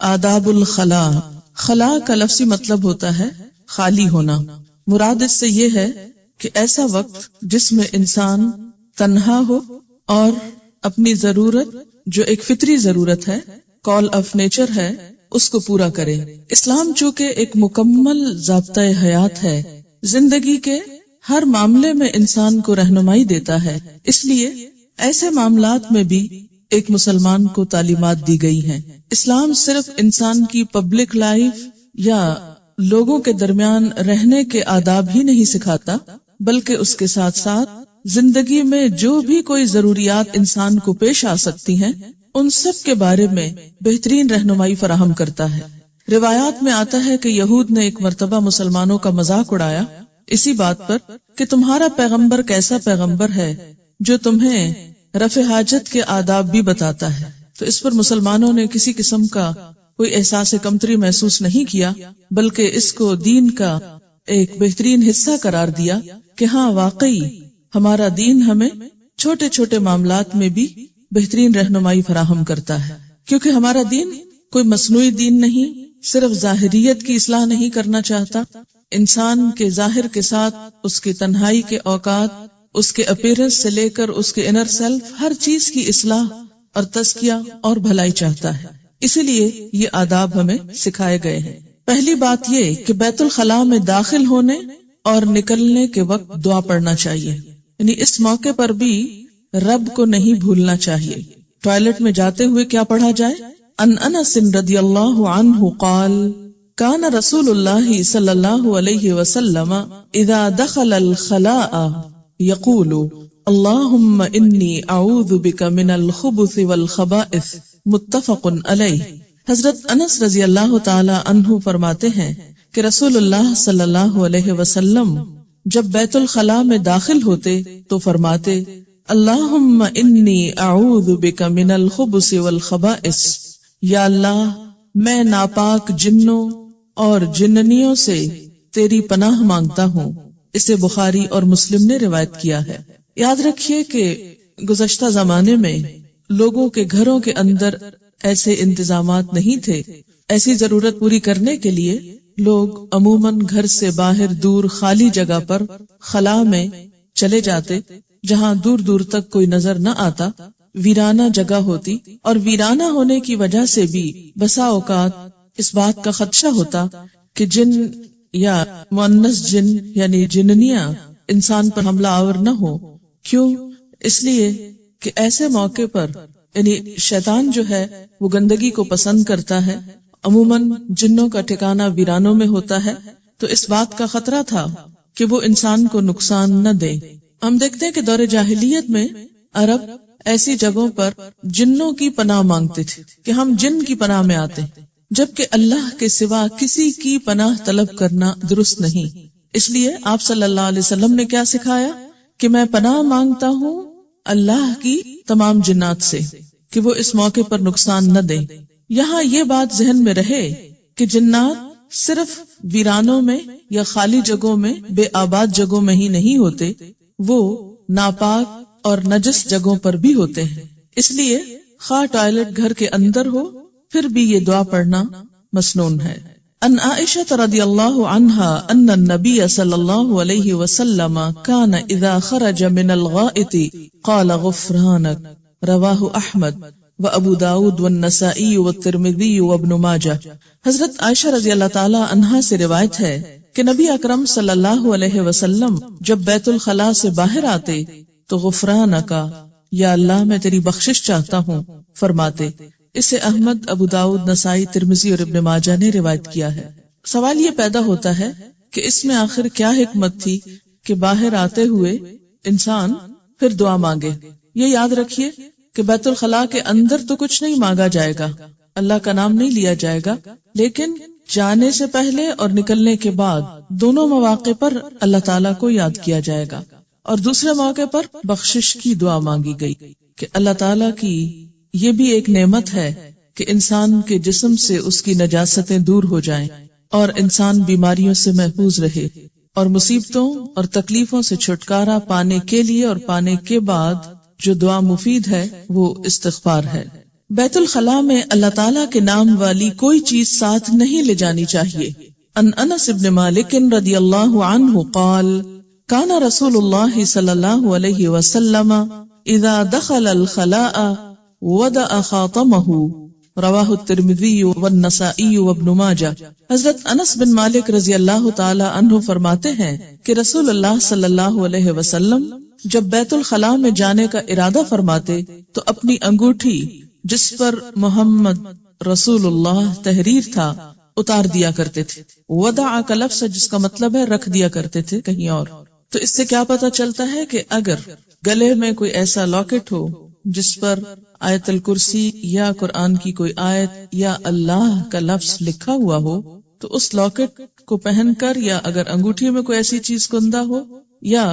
آداب الخلا، خلا کا لفظی مطلب ہوتا ہے خالی ہونا. مراد اس سے یہ ہے کہ ایسا وقت جس میں انسان تنہا ہو اور اپنی ضرورت جو ایک فطری ضرورت ہے، کال آف نیچر ہے، اس کو پورا کرے. اسلام چونکہ ایک مکمل ضابطۂ حیات ہے، زندگی کے ہر معاملے میں انسان کو رہنمائی دیتا ہے، اس لیے ایسے معاملات میں بھی ایک مسلمان کو تعلیمات دی گئی ہیں. اسلام صرف انسان کی پبلک لائف یا لوگوں کے درمیان رہنے کے آداب ہی نہیں سکھاتا، بلکہ اس کے ساتھ ساتھ زندگی میں جو بھی کوئی ضروریات انسان کو پیش آ سکتی ہیں ان سب کے بارے میں بہترین رہنمائی فراہم کرتا ہے. روایات میں آتا ہے کہ یہود نے ایک مرتبہ مسلمانوں کا مذاق اڑایا اسی بات پر کہ تمہارا پیغمبر کیسا پیغمبر ہے جو تمہیں رفع حاجت کے آداب بھی بتاتا ہے. تو اس پر مسلمانوں نے کسی قسم کا کوئی احساس کمتری محسوس نہیں کیا، بلکہ اس کو دین کا ایک بہترین حصہ قرار دیا کہ ہاں واقعی ہمارا دین ہمیں چھوٹے چھوٹے معاملات میں بھی بہترین رہنمائی فراہم کرتا ہے، کیونکہ ہمارا دین کوئی مصنوعی دین نہیں، صرف ظاہریت کی اصلاح نہیں کرنا چاہتا. انسان کے ظاہر کے ساتھ اس کی تنہائی کے اوقات، اس کے اپیرنس سے لے کر اس کے انر سیلف، ہر چیز کی اصلاح اور تزکیہ اور بھلائی چاہتا ہے. اسی لیے یہ آداب ہمیں سکھائے گئے ہیں. پہلی بات یہ کہ بیت الخلاء میں داخل ہونے اور نکلنے کے وقت دعا پڑھنا چاہیے، یعنی اس موقع پر بھی رب کو نہیں بھولنا چاہیے. ٹوائلٹ میں جاتے ہوئے کیا پڑھا جائے؟ ان انس رضی اللہ عنہ قال کان رسول اللہ صلی اللہ علیہ وسلم اذا دخل الخلاء یقول اللہم انی اعوذ بک من الخبث والخبائث، متفق علیہ. حضرت انس رضی اللہ تعالی عنہ فرماتے ہیں کہ رسول اللہ صلی اللہ علیہ وسلم جب بیت الخلاء میں داخل ہوتے تو فرماتے اللہم انی اعوذ بک من الخبث والخبائث، یا اللہ میں ناپاک جنوں اور جننیوں سے تیری پناہ مانگتا ہوں. اسے بخاری اور مسلم نے روایت کیا ہے. یاد رکھیے کہ گزشتہ زمانے میں لوگوں کے گھروں کے اندر ایسے انتظامات نہیں تھے. ایسی ضرورت پوری کرنے کے لیے لوگ عموماً گھر سے باہر دور خالی جگہ پر خلا میں چلے جاتے جہاں دور دور تک کوئی نظر نہ آتا، ویرانہ جگہ ہوتی، اور ویرانہ ہونے کی وجہ سے بھی بسا اوقات اس بات کا خدشہ ہوتا کہ جن یا مؤنث جن یعنی جننیاں انسان پر حملہ آور نہ ہو. کیوں؟ اس لیے کہ ایسے موقع پر یعنی شیطان جو ہے وہ گندگی کو پسند کرتا ہے. عموماً جنوں کا ٹھکانہ ویرانوں میں ہوتا ہے، تو اس بات کا خطرہ تھا کہ وہ انسان کو نقصان نہ دے. ہم دیکھتے ہیں کہ دور جاہلیت میں عرب ایسی جگہوں پر جنوں کی پناہ مانگتے تھے کہ ہم جن کی پناہ میں آتے ہیں، جبکہ اللہ کے سوا کسی کی پناہ طلب کرنا درست نہیں. اس لیے آپ صلی اللہ علیہ وسلم نے کیا سکھایا کہ میں پناہ مانگتا ہوں اللہ کی تمام جنات سے کہ وہ اس موقع پر نقصان نہ دیں. یہاں یہ بات ذہن میں رہے کہ جنات صرف ویرانوں میں یا خالی جگہوں میں، بے آباد جگہوں میں ہی نہیں ہوتے، وہ ناپاک اور نجس جگہوں پر بھی ہوتے ہیں. اس لیے خواہ ٹوائلٹ گھر کے اندر ہو پھر بھی یہ دعا پڑھنا مسنون ہے. ان عائشہ رضی اللہ عنہا ان النبی صلی اللہ علیہ وسلم کان اذا خرج من الغائط قال غفرانک، رواہ احمد و ابو داود والنسائی والترمذی وابن ماجہ. حضرت عائشہ رضی اللہ تعالی عنہا سے روایت ہے کہ نبی اکرم صلی اللہ علیہ وسلم جب بیت الخلاء سے باہر آتے تو غفرانکا، یا اللہ میں تیری بخشش چاہتا ہوں فرماتے. اسے احمد، ابو داؤد، نسائی، ترمذی اور ابن ماجہ نے روایت کیا ہے. سوال یہ پیدا ہوتا ہے کہ اس میں آخر کیا حکمت تھی کہ باہر آتے ہوئے انسان پھر دعا مانگے. یہ یاد رکھیے کہ بیت الخلاء کے اندر تو کچھ نہیں مانگا جائے گا، اللہ کا نام نہیں لیا جائے گا، لیکن جانے سے پہلے اور نکلنے کے بعد دونوں مواقع پر اللہ تعالیٰ کو یاد کیا جائے گا. اور دوسرے موقع پر بخشش کی دعا مانگی گئی کہ اللہ تعالیٰ کی یہ بھی ایک نعمت ہے کہ انسان کے جسم سے اس کی نجاستیں دور ہو جائیں اور انسان بیماریوں سے محفوظ رہے اور مصیبتوں اور تکلیفوں سے چھٹکارا پانے کے لیے اور پانے کے بعد جو دعا مفید ہے وہ استغفار ہے. بیت الخلاء میں اللہ تعالیٰ کے نام والی کوئی چیز ساتھ نہیں لے جانی چاہیے۔ ان انس بن مالک رضی اللہ عنہ قال کان رسول اللہ صلی اللہ علیہ وسلم اذا دخل الخلاء وضع خاتمه رواہ الترمذی والنسائی وابن ماجہ۔ حضرت انس بن مالک رضی اللہ تعالی عنہ فرماتے ہیں کہ رسول اللہ صلی اللہ علیہ وسلم جب بیت الخلاء میں جانے کا ارادہ فرماتے تو اپنی انگوٹھی جس پر محمد رسول اللہ تحریر تھا اتار دیا کرتے تھے۔ وضع کا لفظ جس کا مطلب ہے رکھ دیا کرتے تھے کہیں اور۔ تو اس سے کیا پتہ چلتا ہے کہ اگر گلے میں کوئی ایسا لاکٹ ہو جس پر آیت الکرسی یا قرآن کی کوئی آیت یا اللہ کا لفظ لکھا ہوا ہو تو اس لاکٹ کو پہن کر، یا اگر انگوٹھی میں کوئی ایسی چیز کندہ ہو یا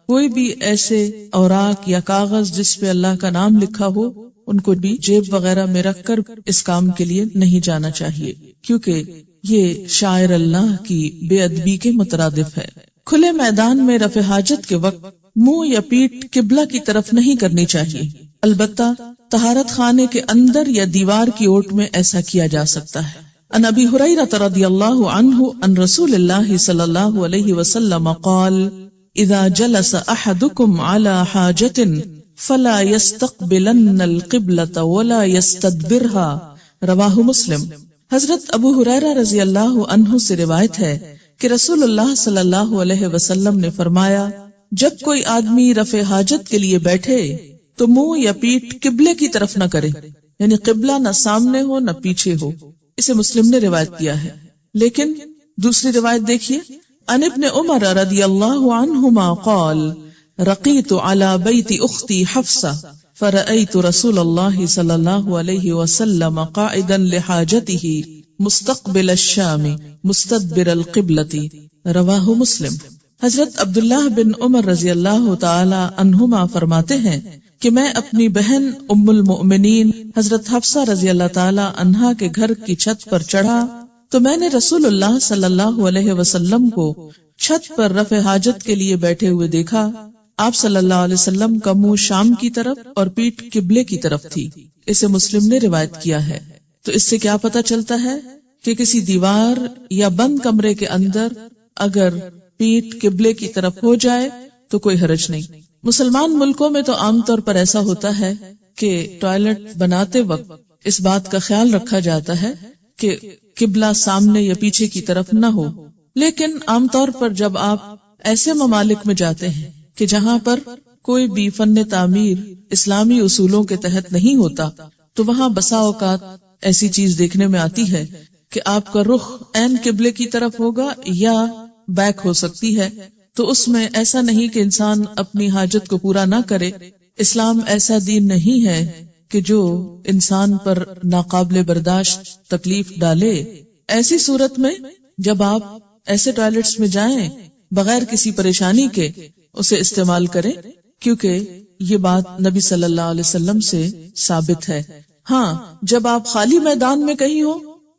کوئی بھی ایسے اوراق یا کاغذ جس پہ اللہ کا نام لکھا ہو، ان کو بھی جیب وغیرہ میں رکھ کر اس کام کے لیے نہیں جانا چاہیے، کیونکہ یہ شاعر اللہ کی بے ادبی کے مترادف ہے۔ کھلے میدان میں رفع حاجت کے وقت منہ یا پیٹھ قبلہ کی طرف نہیں کرنی چاہیے، البتہ طہارت خانے کے اندر یا دیوار کی اوٹ میں ایسا کیا جا سکتا ہے۔ ان ابی ہریرہ رضی اللہ عنہ ان رسول اللہ صلی اللہ علیہ وسلم قال اذا جلس احدکم علی حاجۃ فلا يستقبلن القبلة ولا يستدبرها رواہ مسلم۔ حضرت ابو ہریرہ رضی اللہ عنہ سے روایت ہے کہ رسول اللہ صلی اللہ علیہ وسلم نے فرمایا، جب کوئی آدمی رفع حاجت کے لیے بیٹھے تو منہ یا پیٹھ قبلے کی طرف نہ کرے، یعنی قبلہ نہ سامنے ہو نہ پیچھے ہو۔ اسے مسلم نے روایت کیا ہے۔ لیکن دوسری روایت دیکھیے، ان ابن عمر رضی اللہ عنہما قال رقیت علی بیت اختی حفصہ فرأیت رسول اللہ صلی اللہ علیہ وسلم قاعدا لحاجته مستقبل الشام مستدبر القبلة رواہ مسلم۔ حضرت عبداللہ بن عمر رضی اللہ تعالی عنہما فرماتے ہیں کہ میں اپنی بہن ام المؤمنین حضرت حفصہ رضی اللہ تعالی عنہا کے گھر کی چھت پر چڑھا تو میں نے رسول اللہ صلی اللہ علیہ وسلم کو چھت پر رفع حاجت کے لیے بیٹھے ہوئے دیکھا۔ آپ صلی اللہ علیہ وسلم کا منہ شام کی طرف اور پیٹھ قبلے کی طرف تھی۔ اسے مسلم نے روایت کیا ہے۔ تو اس سے کیا پتہ چلتا ہے کہ کسی دیوار یا بند کمرے کے اندر اگر پیٹھ قبلے کی طرف ہو جائے تو کوئی حرج نہیں۔ مسلمان ملکوں میں تو عام طور پر ایسا ہوتا ہے کہ ٹوائلٹ بناتے وقت اس بات کا خیال رکھا جاتا ہے کہ قبلہ سامنے یا پیچھے کی طرف نہ ہو، لیکن عام طور پر جب آپ ایسے ممالک میں جاتے ہیں کہ جہاں پر کوئی بھی فن تعمیر اسلامی اصولوں کے تحت نہیں ہوتا تو وہاں بسا اوقات ایسی چیز دیکھنے میں آتی ہے کہ آپ کا رخ عین قبلے کی طرف ہوگا یا بیک ہو سکتی ہے، تو اس میں ایسا نہیں کہ انسان اپنی حاجت کو پورا نہ کرے۔ اسلام ایسا دین نہیں ہے کہ جو انسان پر ناقابل برداشت تکلیف ڈالے۔ ایسی صورت میں جب آپ ایسے ٹوائلٹس میں جائیں بغیر کسی پریشانی کے اسے استعمال کریں، کیونکہ یہ بات نبی صلی اللہ علیہ وسلم سے ثابت ہے۔ ہاں، جب آپ خالی میدان میں کہیں ہو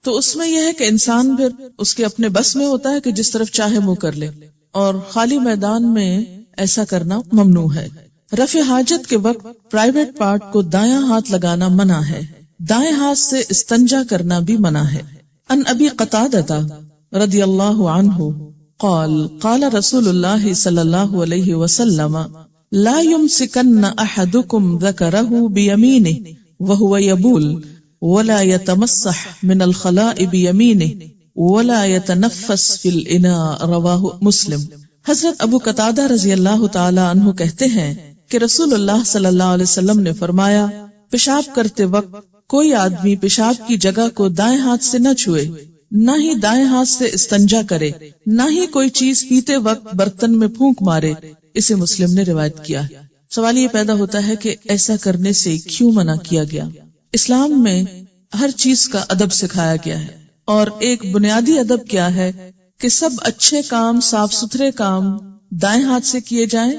تو اس میں یہ ہے کہ انسان پھر اس کے اپنے بس میں ہوتا ہے کہ جس طرف چاہے منہ کر لے، اور خالی میدان میں ایسا کرنا ممنوع ہے۔ رفع حاجت کے وقت پرائیویٹ پارٹ کو دایاں ہاتھ لگانا منع ہے، دائیں ہاتھ سے استنجا کرنا بھی منع ہے۔ ان ابی قتادہ رضی اللہ عنہ قال قال رسول اللہ صلی اللہ علیہ وسلم لا يمسكن احدكم ذكره بيمينه وهو يبول ولا يتمسح من الخلاء بيمينه ولا يتنفس في الاناء رواہ مسلم۔ حضرت ابو قتادہ رضی اللہ تعالی عنہ کہتے ہیں کہ رسول اللہ صلی اللہ علیہ وسلم نے فرمایا، پیشاب کرتے وقت کوئی آدمی پیشاب کی جگہ کو دائیں ہاتھ سے نہ چھوئے، نہ ہی دائیں ہاتھ سے استنجا کرے، نہ ہی کوئی چیز پیتے وقت برتن میں پھونک مارے۔ اسے مسلم نے روایت کیا۔ سوال یہ پیدا ہوتا ہے کہ ایسا کرنے سے کیوں منع کیا گیا؟ اسلام میں ہر چیز کا ادب سکھایا گیا ہے، اور ایک بنیادی ادب کیا ہے کہ سب اچھے کام، صاف ستھرے کام دائیں ہاتھ سے کیے جائیں،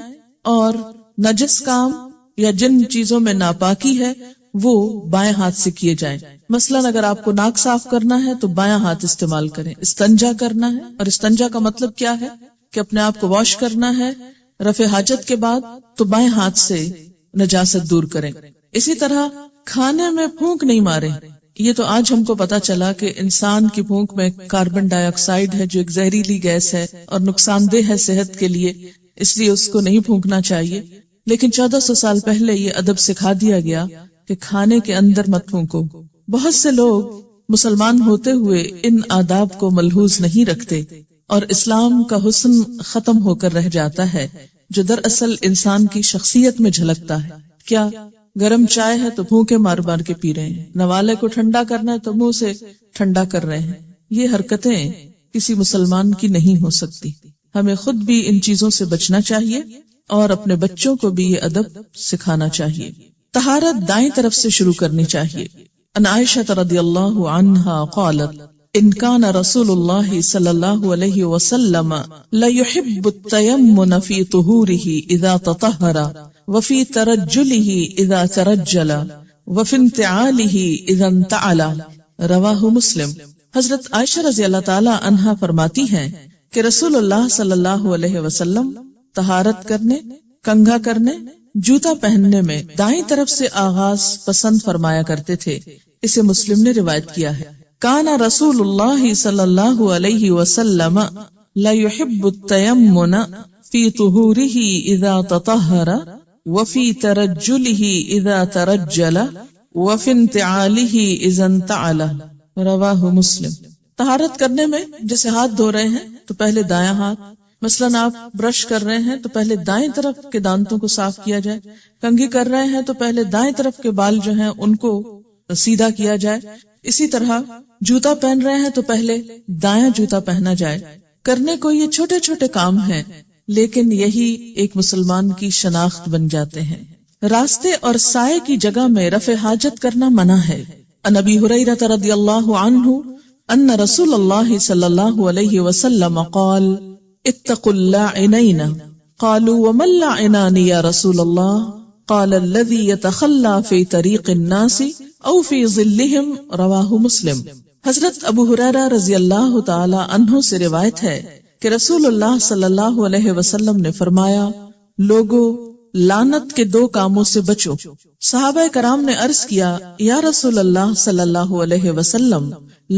اور نجس کام یا جن چیزوں میں ناپاکی ہے وہ بائیں ہاتھ سے کیے جائیں۔ مثلاً اگر آپ کو ناک صاف کرنا ہے تو بایاں ہاتھ استعمال کریں۔ استنجا کرنا ہے، اور استنجا کا مطلب کیا ہے کہ اپنے آپ کو واش کرنا ہے رفع حاجت کے بعد، تو بائیں ہاتھ سے نجاست دور کریں۔ اسی طرح کھانے میں پھونک نہیں مارے. یہ تو آج ہم کو پتا چلا کہ انسان کی پھونک میں کاربن ڈائی آکسائڈ ہے جو ایک زہریلی گیس ہے اور نقصان دہ ہے صحت کے لیے، اس لیے اس کو نہیں پھونکنا چاہیے. لیکن 1400 سال پہلے یہ ادب سکھا دیا گیا کہ کھانے کے اندر مت پھونکو. بہت سے لوگ مسلمان ہوتے ہوئے ان آداب کو ملحوظ نہیں رکھتے اور اسلام کا حسن ختم ہو کر رہ جاتا ہے جو دراصل انسان کی شخصیت میں جھلکتا ہے. کیا گرم چائے ہے تو پھونکے مار مار کے پی رہے ہیں، نوالے کو ٹھنڈا کرنا ہے تو منہ سے ٹھنڈا کر رہے ہیں. یہ حرکتیں کسی مسلمان کی نہیں ہو سکتی. ہمیں خود بھی ان چیزوں سے بچنا چاہیے اور اپنے بچوں کو بھی یہ ادب سکھانا چاہیے. طہارت دائیں طرف سے شروع کرنی چاہیے. ان عائشہ رضی اللہ عنہا قالت ان كان رسول الله صلی اللہ علیہ وسلم ليحب التيمن في طهوره اذا تطهر وفي ترجله اذا ترجل وفي انتعاله اذا انتعل. رواہ مسلم. حضرت عائشہ رضی اللہ تعالی عنہا فرماتی ہیں کہ رسول اللہ صلی اللہ علیہ وسلم طہارت کرنے، کنگھا کرنے، جوتا پہننے میں دائیں طرف سے آغاز پسند فرمایا کرتے تھے. اسے مسلم نے روایت کیا ہے. کان رسول اللہ صلی اللہ علیہ وسلم لا يحب التيمن في طهوره اذا تطهر وفي ترجله اذا ترجل وفي انتعاله اذا انتعل. رواہ مسلم. طہارت کرنے میں جیسے ہاتھ دھو رہے ہیں تو پہلے دایاں ہاتھ، مثلاً آپ برش کر رہے ہیں تو پہلے دائیں طرف کے دانتوں کو صاف کیا جائے، کنگھی کر رہے ہیں تو پہلے دائیں طرف کے بال جو ہیں ان کو سیدھا کیا جائے. اسی طرح جوتا پہن رہے ہیں تو پہلے دایاں جوتا پہنا جائے. کرنے کو یہ چھوٹے چھوٹے کام ہیں لیکن یہی ایک مسلمان کی شناخت بن جاتے ہیں. راستے اور سائے کی جگہ میں رفع حاجت کرنا منع ہے. عن ابی ہریرہ رضی اللہ عنہ ان رسول اللہ صلی اللہ علیہ وسلم قال اتقوا اللاعنین قالوا وما اللاعنان یا رسول اللہ قال الذي يتخلى في طريق الناس او في ظلهم. رواہ مسلم. حضرت ابو ہریرہ رضی اللہ تعالی عنہ سے روایت ہے کہ رسول اللہ صلی اللہ علیہ وسلم نے فرمایا لوگو لعنت کے دو کاموں سے بچو. صحابہ کرام نے عرض کیا یا رسول اللہ صلی اللہ علیہ وسلم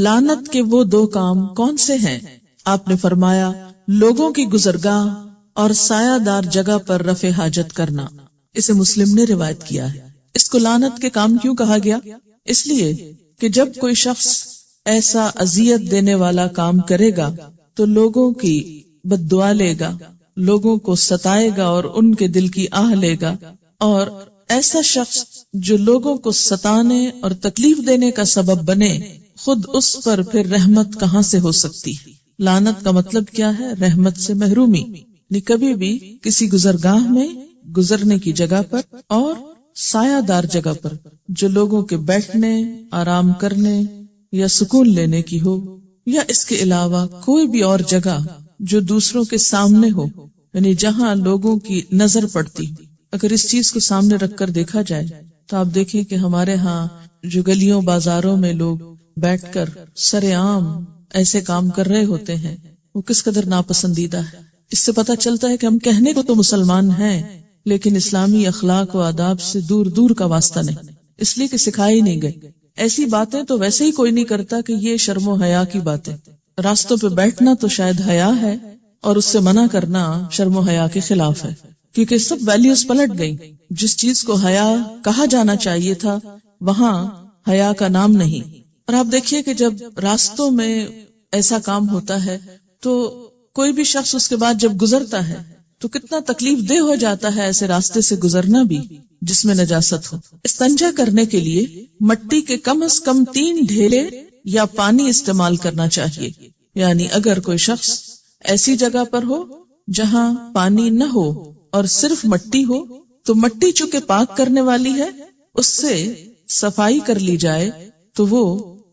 لعنت کے وہ دو کام کون سے ہیں؟ آپ نے فرمایا لوگوں کی گزرگاہ اور سایہ دار جگہ پر رفع حاجت کرنا. اسے مسلم نے روایت کیا ہے. اس کو لعنت کے کام کیوں کہا گیا؟ اس لیے کہ جب کوئی شخص ایسا اذیت دینے والا کام کرے گا تو لوگوں کی بد دعا لے گا، لوگوں کو ستائے گا اور ان کے دل کی آہ لے گا. اور ایسا شخص جو لوگوں کو ستانے اور تکلیف دینے کا سبب بنے، خود اس پر پھر رحمت کہاں سے ہو سکتی؟ لعنت کا مطلب کیا ہے؟ رحمت سے محرومی. کبھی بھی کسی گزرگاہ میں، گزرنے کی جگہ پر اور سایہ دار جگہ پر جو لوگوں کے بیٹھنے، آرام کرنے یا سکون لینے کی ہو، یا اس کے علاوہ کوئی بھی اور جگہ جو دوسروں کے سامنے ہو، یعنی جہاں لوگوں کی نظر پڑتی. اگر اس چیز کو سامنے رکھ کر دیکھا جائے تو آپ دیکھیں کہ ہمارے ہاں جو گلیوں بازاروں میں لوگ بیٹھ کر سر عام ایسے کام کر رہے ہوتے ہیں، وہ کس قدر ناپسندیدہ ہے. اس سے پتہ چلتا ہے کہ ہم کہنے کو تو مسلمان ہیں لیکن اسلامی اخلاق و آداب سے دور دور کا واسطہ نہیں، اس لیے کہ سکھائی نہیں گئی. ایسی باتیں تو ویسے ہی کوئی نہیں کرتا کہ یہ شرم و حیا کی باتیں. راستوں پہ بیٹھنا تو شاید حیا ہے اور اس سے منع کرنا شرم و حیا کے خلاف ہے، کیونکہ سب ویلیوز پلٹ گئی. جس چیز کو حیا کہا جانا چاہیے تھا وہاں حیا کا نام نہیں. اور آپ دیکھیے کہ جب راستوں میں ایسا کام ہوتا ہے تو کوئی بھی شخص اس کے بعد جب گزرتا ہے تو کتنا تکلیف دہ ہو جاتا ہے ایسے راستے سے گزرنا بھی جس میں نجاست ہو. استنجا کرنے کے لیے مٹی کے کم از کم 3 ڈھیلے یا پانی استعمال کرنا چاہیے. یعنی اگر کوئی شخص ایسی جگہ پر ہو جہاں پانی نہ ہو اور صرف مٹی ہو تو مٹی چونکہ پاک کرنے والی ہے، اس سے صفائی کر لی جائے تو وہ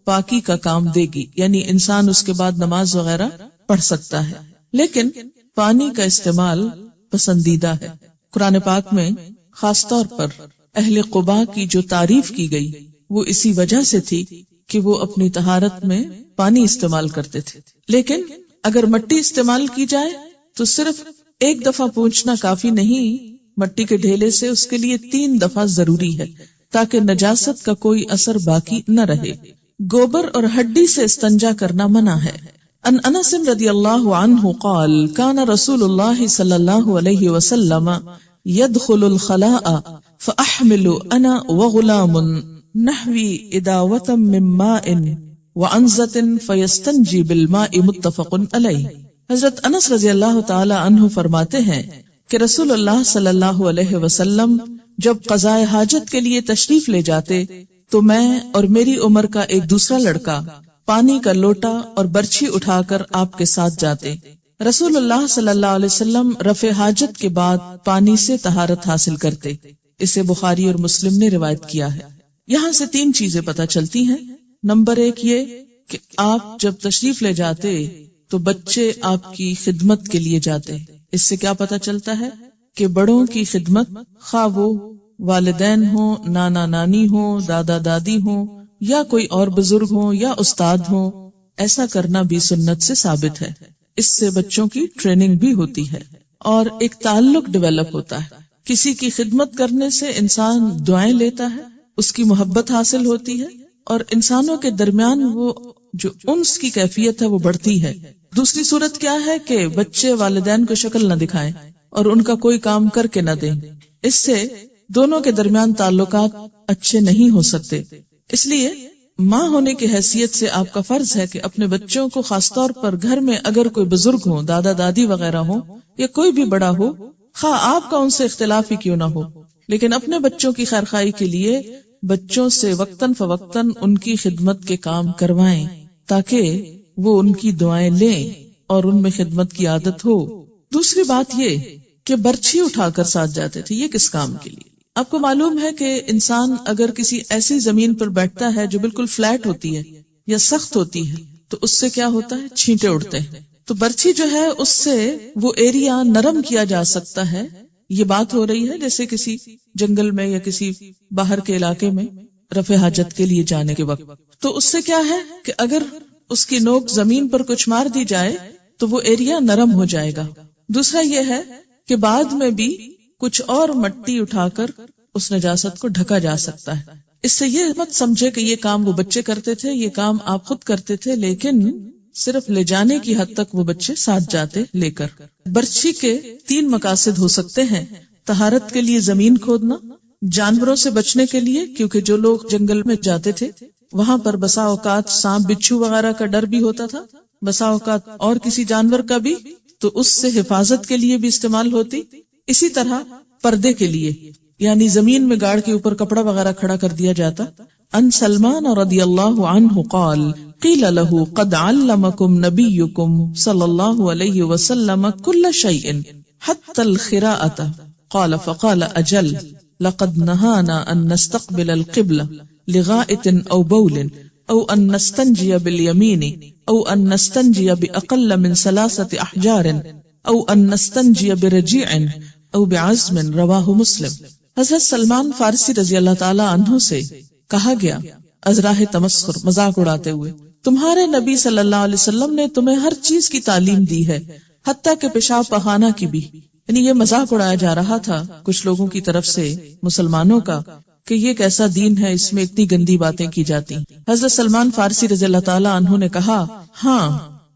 پاکی کا کام دے گی، یعنی انسان اس کے بعد نماز وغیرہ پڑھ سکتا ہے. لیکن پانی کا استعمال پسندیدہ ہے. قرآن پاک میں خاص طور پر اہل قباء کی جو تعریف کی گئی وہ اسی وجہ سے تھی کہ وہ اپنی طہارت میں پانی استعمال کرتے تھے. لیکن اگر مٹی استعمال کی جائے تو صرف 1 دفعہ پونچھنا کافی نہیں، مٹی کے ڈھیلے سے اس کے لیے 3 دفعہ ضروری ہے. تاکہ نجاست کا کوئی اثر باقی نہ رہے۔ گوبر اور ہڈی سے استنجا کرنا منع ہے۔ ان انس رضی اللہ عنہ قال کان رسول اللہ صلی اللہ علیہ وسلم يدخل الخلاء فاحمل انا وغلام نحوی اداوة من ماء وعنزة فيستنجي بالماء متفق علیہ۔ حضرت انس رضی اللہ تعالی عنہ فرماتے ہیں کہ رسول اللہ صلی اللہ علیہ وسلم جب قضاء حاجت کے لیے تشریف لے جاتے تو میں اور میری عمر کا ایک دوسرا لڑکا پانی کا لوٹا اور برچھی اٹھا کر آپ کے ساتھ جاتے۔ رسول اللہ صلی اللہ علیہ وسلم رفع حاجت کے بعد پانی سے طہارت حاصل کرتے۔ اسے بخاری اور مسلم نے روایت کیا ہے۔ یہاں سے 3 چیزیں پتہ چلتی ہیں۔ نمبر 1 یہ کہ آپ جب تشریف لے جاتے تو بچے آپ کی خدمت کے لیے جاتے۔ اس سے کیا پتہ چلتا ہے کہ بڑوں کی خدمت، خواہ وہ والدین ہوں، نانا نانی ہوں، دادا دادی ہوں، یا کوئی اور بزرگ ہوں یا استاد ہوں، ایسا کرنا بھی سنت سے ثابت ہے۔ اس سے بچوں کی ٹریننگ بھی ہوتی ہے اور ایک تعلق ڈیولپ ہوتا ہے۔ کسی کی خدمت کرنے سے انسان دعائیں لیتا ہے، اس کی محبت حاصل ہوتی ہے اور انسانوں کے درمیان وہ جو انس کی کیفیت ہے وہ بڑھتی ہے۔ دوسری صورت کیا ہے کہ بچے والدین کو شکل نہ دکھائیں اور ان کا کوئی کام کر کے نہ دیں۔ اس سے دونوں کے درمیان تعلقات اچھے نہیں ہو سکتے۔ اس لیے ماں ہونے کی حیثیت سے آپ کا فرض ہے کہ اپنے بچوں کو خاص طور پر گھر میں اگر کوئی بزرگ ہو، دادا دادی وغیرہ ہو یا کوئی بھی بڑا ہو، خواہ آپ کا ان سے اختلاف ہی کیوں نہ ہو، لیکن اپنے بچوں کی خیرخواہی کے لیے بچوں سے وقتاً فوقتاً ان کی خدمت کے کام کروائیں تاکہ وہ ان کی دعائیں لیں اور ان میں خدمت کی عادت ہو۔ دوسری بات یہ کہ برچھی اٹھا کر ساتھ جاتے تھے۔ یہ کس کام کے لیے؟ آپ کو معلوم ہے کہ انسان اگر کسی ایسی زمین پر بیٹھتا ہے جو بالکل فلیٹ ہوتی ہے یا سخت ہوتی ہے تو اس سے کیا ہوتا ہے؟ چھینٹے اڑتے ہیں۔ تو برچھی جو ہے اس سے وہ ایریا نرم کیا جا سکتا ہے۔ یہ بات ہو رہی ہے جیسے کسی جنگل میں یا کسی باہر کے علاقے میں رفع حاجت کے لیے جانے کے وقت، تو اس سے کیا ہے کہ اگر اس کی نوک زمین پر کچھ مار دی جائے تو وہ ایریا نرم ہو جائے گا۔ دوسرا یہ ہے کہ بعد میں بھی کچھ اور مٹی اٹھا کر اس نجاست کو ڈھکا جا سکتا ہے۔ اس سے یہ مت سمجھے کہ یہ کام وہ بچے کرتے تھے، یہ کام آپ خود کرتے تھے، لیکن صرف لے جانے کی حد تک وہ بچے ساتھ جاتے لے کر۔ برچھی کے 3 مقاصد ہو سکتے ہیں: طہارت کے لیے زمین کھودنا، جانوروں سے بچنے کے لیے، کیونکہ جو لوگ جنگل میں جاتے تھے وہاں پر بسا اوقات سانپ بچھو وغیرہ کا ڈر بھی ہوتا تھا، بسا اوقات اور کسی جانور کا بھی، تو اس سے حفاظت کے لیے بھی استعمال ہوتی۔ اسی طرح پردے کے لیے، یعنی زمین میں گاڑ کے اوپر کپڑا وغیرہ کھڑا کر دیا جاتا۔ ان سلمان رضی اللہ عنہ قال قیل له قد علمکم نبیکم صلی اللہ علیہ وسلم کل شیء حتی الخراءۃ قال فقال اجل لقد نهانا ان نستقبل القبلہ لغائط او بول او ان نستنجی بالیمین او ان نستنجی باقل من 3 احجار او ان نستنجی برجیع او بعزم، رواہ مسلم۔ حضرت سلمان فارسی رضی اللہ تعالی عنہ سے کہا گیا ازراہ تمسخر، مذاق اڑاتے ہوئے، تمہارے نبی صلی اللہ علیہ وسلم نے تمہیں ہر چیز کی تعلیم دی ہے، حتیٰ کہ پیشاب پخانہ کی بھی۔ یعنی یہ مذاق اڑایا جا رہا تھا کچھ لوگوں کی طرف سے مسلمانوں کا کہ یہ کیسا دین ہے، اس میں اتنی گندی باتیں کی جاتی۔ حضرت سلمان فارسی رضی اللہ تعالی عنہ نے کہا، ہاں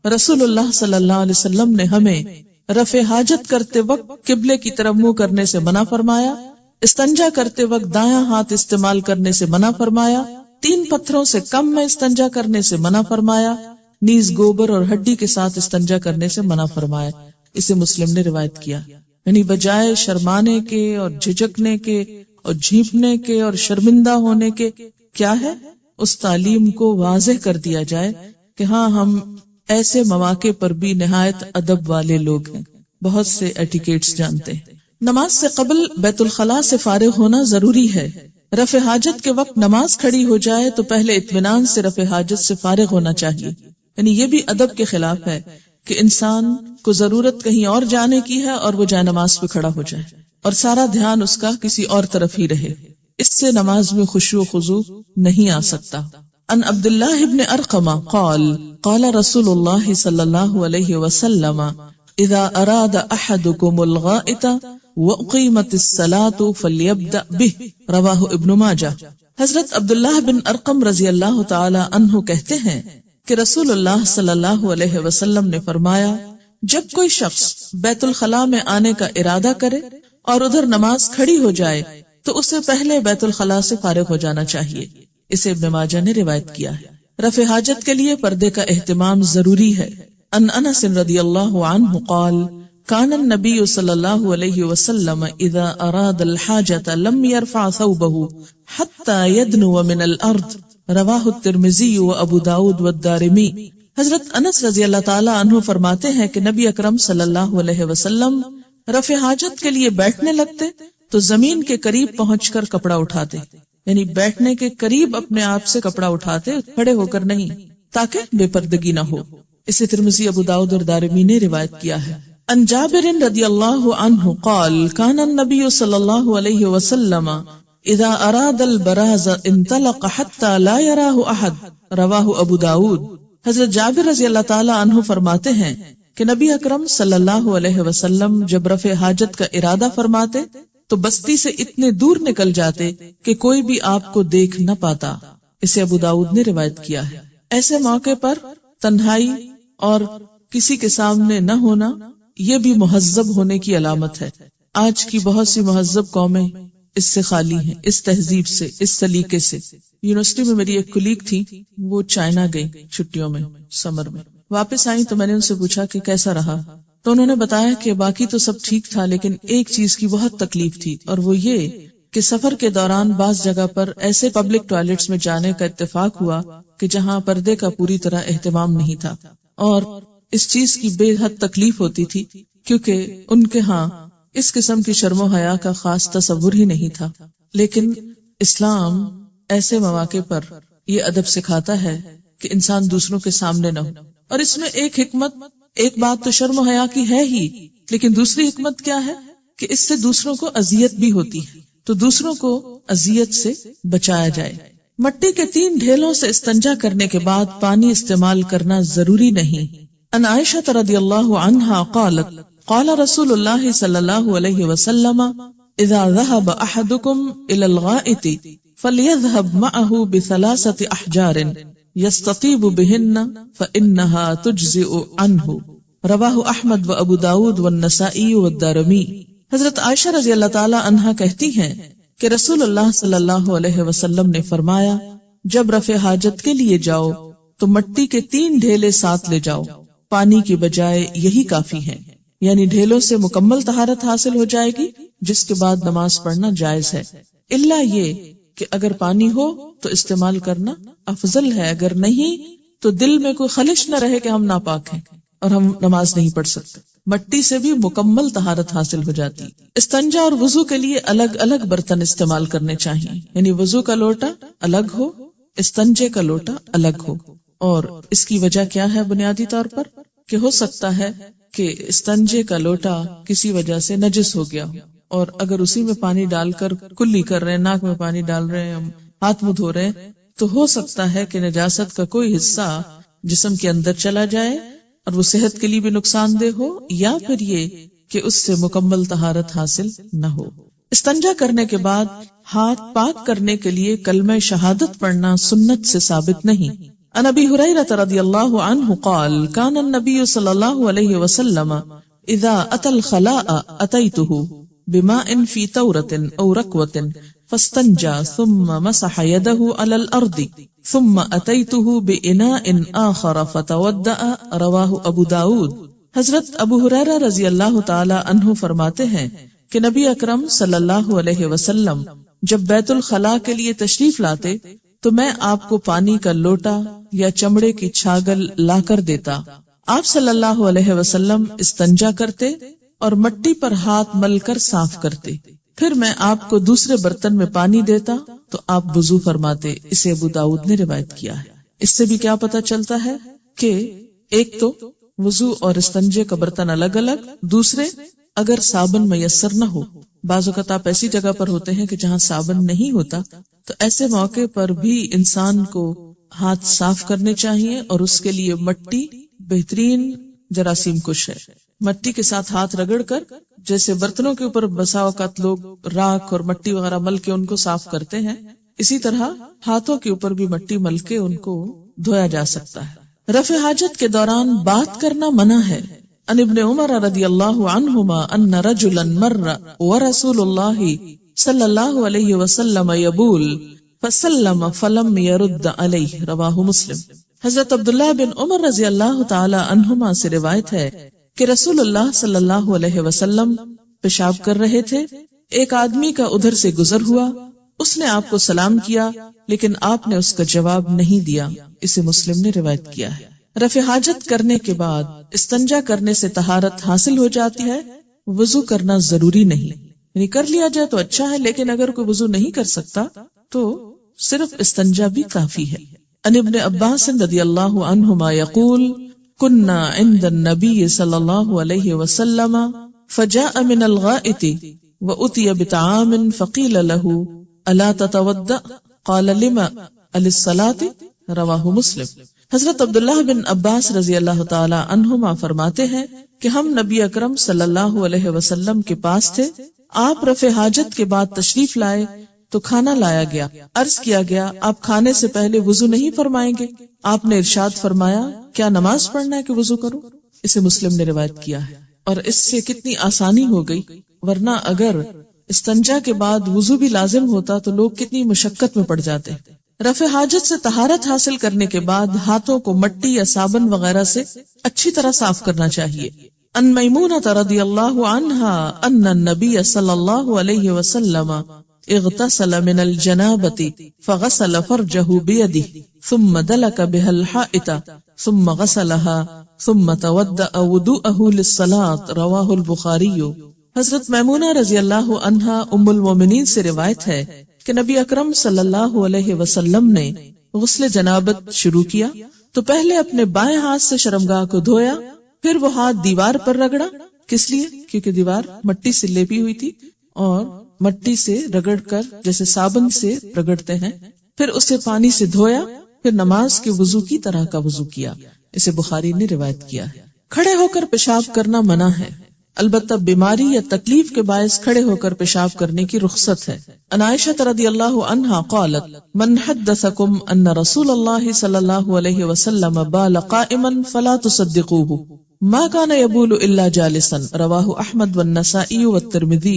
رسول اللہ صلی اللہ علیہ وسلم نے ہمیں رفع حاجت کرتے وقت قبلے کی طرف منہ کرنے سے منع فرمایا، استنجا کرتے وقت دایاں ہاتھ استعمال کرنے سے منع فرمایا، 3 پتھروں سے کم میں استنجا کرنے سے منع فرمایا، نیز گوبر اور ہڈی کے ساتھ استنجا کرنے سے منع فرمایا۔ اسے مسلم نے روایت کیا۔ یعنی بجائے شرمانے کے اور جھجکنے کے اور جھیپنے کے اور شرمندہ ہونے کے، کیا ہے اس تعلیم کو واضح کر دیا جائے کہ ہاں ہم ایسے مواقع پر بھی نہایت ادب والے لوگ ہیں، بہت سے ایٹیکیٹس جانتے ہیں۔ نماز سے قبل بیت الخلاء سے فارغ ہونا ضروری ہے۔ رفع حاجت کے وقت نماز کھڑی ہو جائے تو پہلے اطمینان سے رفع حاجت سے فارغ ہونا چاہیے۔ یعنی یہ بھی ادب کے خلاف ہے کہ انسان کو ضرورت کہیں اور جانے کی ہے اور وہ جائے نماز پہ کھڑا ہو جائے اور سارا دھیان اس کا کسی اور طرف ہی رہے۔ اس سے نماز میں خشوع و خضوع نہیں آ سکتا۔ ان عبداللہ ابن ارقم قال قال رسول اللہ صلی اللہ علیہ وسلم اذا اراد احدکم الغائط وأقيمت الصلاة فليبدأ به رواہ ابن ماجہ۔ حضرت عبداللہ بن ارقم رضی اللہ تعالی عنہ کہتے ہیں کہ رسول اللہ صلی اللہ علیہ وسلم نے فرمایا، جب کوئی شخص بیت الخلاء میں آنے کا ارادہ کرے اور ادھر نماز کھڑی ہو جائے تو اسے پہلے بیت الخلاء سے فارغ ہو جانا چاہیے۔ اسے ابن ماجہ نے روایت کیا ہے۔ رفع حاجت کے لیے پردے کا اہتمام ضروری ہے۔ ان انس رضی اللہ عنہ قال كان النبي صلی اللہ علیہ وسلم اذا اراد الحاجة لم يرفع ثوبه حتى يدنو من الارض رواہ الترمذی و ابو داود والدارمی۔ حضرت انس رضی اللہ تعالی عنہ فرماتے ہیں کہ نبی اکرم صلی اللہ علیہ وسلم رفع حاجت کے لیے بیٹھنے لگتے تو زمین کے قریب پہنچ کر کپڑا اٹھاتے، یعنی بیٹھنے کے قریب اپنے آپ سے کپڑا اٹھاتے، کھڑے ہو کر نہیں، تاکہ بے پردگی نہ ہو۔ اسے ترمذی، ابو داؤد اور دارمی نے روایت کیا ہے۔ ان جابر رضی اللہ عنہ قال كان النبي صلی اللہ علیہ وسلم اذا اراد البراز انطلق حتى لا يراه احد رواہ ابو داؤد۔ حضرت جابر رضی اللہ تعالی عنہ فرماتے ہیں کہ نبی اکرم صلی اللہ علیہ وسلم جب رفع حاجت کا ارادہ فرماتے تو بستی سے اتنے دور نکل جاتے کہ کوئی بھی آپ کو دیکھ نہ پاتا۔ اسے ابو داؤد نے روایت کیا ہے۔ ایسے موقع پر تنہائی اور کسی کے سامنے نہ ہونا یہ بھی مہذب ہونے کی علامت ہے۔ آج کی بہت سی مہذب قومیں اس سے خالی ہیں، اس تہذیب سے، اس سلیقے سے۔ یونیورسٹی میں میری ایک کلیگ تھی، وہ چائنا گئی چھٹیوں میں، سمر میں واپس آئی تو میں نے ان سے پوچھا کہ کیسا رہا، تو انہوں نے بتایا کہ باقی تو سب ٹھیک تھا لیکن ایک چیز کی بہت تکلیف تھی، اور وہ یہ کہ سفر کے دوران بعض جگہ پر ایسے پبلک ٹوائلٹس میں جانے کا اتفاق ہوا کہ جہاں پردے کا پوری طرح اہتمام نہیں تھا، اور اس چیز کی بے حد تکلیف ہوتی تھی کیونکہ ان کے ہاں اس قسم کی شرم و حیا کا خاص تصور ہی نہیں تھا۔ لیکن اسلام ایسے مواقع پر یہ ادب سکھاتا ہے کہ انسان دوسروں کے سامنے نہ ہو، اور اس میں ایک حکمت، ایک بات تو شرم و حیا کی ہے ہی، لیکن دوسری حکمت کیا ہے کہ اس سے دوسروں کو اذیت بھی ہوتی ہے، تو دوسروں کو اذیت سے بچایا جائے۔ مٹی کے 3 ڈھیلوں سے استنجا کرنے کے بعد پانی استعمال کرنا ضروری نہیں۔ ان عائشہ رضی اللہ عنہا قالت قال رسول اللہ صلی اللہ علیہ وسلم اذا ذهب احدكم الى الغائط فليذهب معه ب3 احجار يستطيب بهن فانها تجزئ عنه رواہ احمد و ابو داود والنسائی والدارمی۔ حضرت عائشہ رضی اللہ تعالی عنہا کہتی ہیں کہ رسول اللہ صلی اللہ علیہ وسلم نے فرمایا، جب رفع حاجت کے لیے جاؤ تو مٹی کے 3 ڈھیلے ساتھ لے جاؤ، پانی کی بجائے یہی کافی ہے، یعنی ڈھیلوں سے مکمل طہارت حاصل ہو جائے گی جس کے بعد نماز پڑھنا جائز ہے، الا یہ کہ اگر پانی ہو تو استعمال کرنا افضل ہے، اگر نہیں تو دل میں کوئی خلش نہ رہے کہ ہم ناپاک ہیں اور ہم نماز نہیں پڑھ سکتے۔ مٹی سے بھی مکمل طہارت حاصل ہو جاتی۔ استنجا اور وضو کے لیے الگ الگ برتن استعمال کرنے چاہیے، یعنی وضو کا لوٹا الگ ہو، استنجے کا لوٹا الگ ہو۔ اور اس کی وجہ کیا ہے؟ بنیادی طور پر کہ ہو سکتا ہے کہ استنجے کا لوٹا کسی وجہ سے نجس ہو گیا ہو، اور اگر اسی میں پانی ڈال کر کلی کر رہے ہیں، ناک میں پانی ڈال رہے ہیں، ہاتھ منہ دھو رہے ہیں، تو ہو سکتا ہے کہ نجاست کا کوئی حصہ جسم کے اندر چلا جائے اور وہ صحت کے لیے بھی نقصان دہ ہو، یا پھر یہ کہ اس سے مکمل طہارت حاصل نہ ہو۔ استنجا کرنے کے بعد ہاتھ پاک کرنے کے لیے کلمہ شہادت پڑھنا سنت سے ثابت نہیں۔ عن ابی ہریرہ رضی اللہ عنہ قال كان النبی صلی اللہ علیہ وسلم اذا اتى الخلاء اتیتہ بماء في تورة او ركوة فاستنجى ثم مسح يده على الارض ثم اتیتہ باناء آخر فتودأ رواہ ابو داود۔ حضرت ابو ہریرہ رضی اللہ تعالی عنہ فرماتے ہیں کہ نبی اکرم صلی اللہ علیہ وسلم جب بیت الخلاء کے لیے تشریف لاتے تو میں آپ کو پانی کا لوٹا یا چمڑے کی چھاگل لا کر دیتا۔ آپ صلی اللہ علیہ وسلم استنجا کرتے اور مٹی پر ہاتھ مل کر صاف کرتے، پھر میں آپ کو دوسرے برتن میں پانی دیتا تو آپ وضو فرماتے۔ اسے ابو داؤد نے روایت کیا ہے۔ اس سے بھی کیا پتہ چلتا ہے کہ ایک تو وضو اور استنجے کا برتن الگ الگ، دوسرے اگر صابن میسر نہ ہو، بعض اوقات آپ ایسی جگہ پر ہوتے ہیں کہ جہاں صابن نہیں ہوتا، تو ایسے موقع پر بھی انسان کو ہاتھ صاف کرنے چاہیے، اور اس کے لیے مٹی بہترین جراثیم کش ہے۔ مٹی کے ساتھ ہاتھ رگڑ کر جیسے برتنوں کے اوپر بسا اوقات لوگ راکھ اور مٹی وغیرہ مل کے ان کو صاف کرتے ہیں، اسی طرح ہاتھوں کے اوپر بھی مٹی مل کے ان کو دھویا جا سکتا ہے۔ رفع حاجت کے دوران بات کرنا منع ہے۔ ان ابن عمر رضی اللہ عنہما ان رجلا مر ورسول اللہ صلی اللہ علیہ وسلم یبول فسلم فلم يرد علیہ، رواہ مسلم۔ حضرت عبداللہ بن عمر رضی اللہ تعالی عنہما سے روایت ہے کہ رسول اللہ صلی اللہ علیہ وسلم پیشاب کر رہے تھے، ایک آدمی کا ادھر سے گزر ہوا، اس نے آپ کو سلام کیا لیکن آپ نے اس کا جواب نہیں دیا، اسے مسلم نے روایت کیا ہے۔ رفع حاجت کرنے کے بعد استنجا کرنے سے طہارت حاصل ہو جاتی ہے، وضو کرنا ضروری نہیں، یعنی کر لیا جائے تو اچھا ہے، لیکن اگر کوئی وضو نہیں کر سکتا تو صرف استنجا بھی کافی ہے۔ ان ابن عباس رضی اللہ عنہما یقول كنا عند النبي صلی اللہ علیہ وسلم فجاء من الغائط وأتي بطعام فقيل له الا تتوضأ قال لما للصلاة، رواہ مسلم۔ حضرت عبداللہ بن عباس رضی اللہ تعالی عنہما فرماتے ہیں کہ ہم نبی اکرم صلی اللہ علیہ وسلم کے پاس تھے، آپ رفع حاجت کے بعد تشریف لائے تو کھانا لایا گیا، عرض کیا گیا آپ کھانے سے پہلے وضو نہیں فرمائیں گے؟ آپ نے ارشاد فرمایا کیا نماز پڑھنا ہے کہ وضو کروں؟ اسے مسلم نے روایت کیا ہے۔ اور اس سے کتنی آسانی ہو گئی، ورنہ اگر استنجا کے بعد وضو بھی لازم ہوتا تو لوگ کتنی مشقت میں پڑ جاتے۔ رفع حاجت سے طہارت حاصل کرنے کے بعد ہاتھوں کو مٹی یا صابن وغیرہ سے اچھی طرح صاف کرنا چاہیے۔ ان میمونہ رضی اللہ عنہا ان النبی صلی اللہ علیہ وسلم اغتسل من الجنابۃ فغسل فرجه بيده ثم دلك بها الحائط ثم غسلها ثم تودأ وضوءه للصلاة، رواہ البخاری۔ حضرت میمونہ رضی اللہ عنہا ام المومنین سے روایت ہے کہ نبی اکرم صلی اللہ علیہ وسلم نے غسل جنابت شروع کیا تو پہلے اپنے بائیں ہاتھ سے شرمگاہ کو دھویا، پھر وہ ہاتھ دیوار پر رگڑا، کس لیے؟ کیونکہ دیوار مٹی سے لیپی ہوئی تھی اور مٹی سے رگڑ کر جیسے صابن سے رگڑتے ہیں، پھر اسے پانی سے دھویا، پھر نماز کے وضو کی طرح کا وضو کیا، اسے بخاری نے روایت کیا ہے۔ کھڑے ہو کر پیشاب کرنا منع ہے، البتہ بیماری یا تکلیف کے باعث کھڑے ہو کر پیشاب کرنے کی رخصت ہے۔ ان عائشہ رضی اللہ عنہا قالت من حدثکم ان رسول اللہ صلی اللہ علیہ وسلم بال قائما فلا تصدقوه ما كان يبول الا جالسا، رواہ احمد والنسائی والترمذی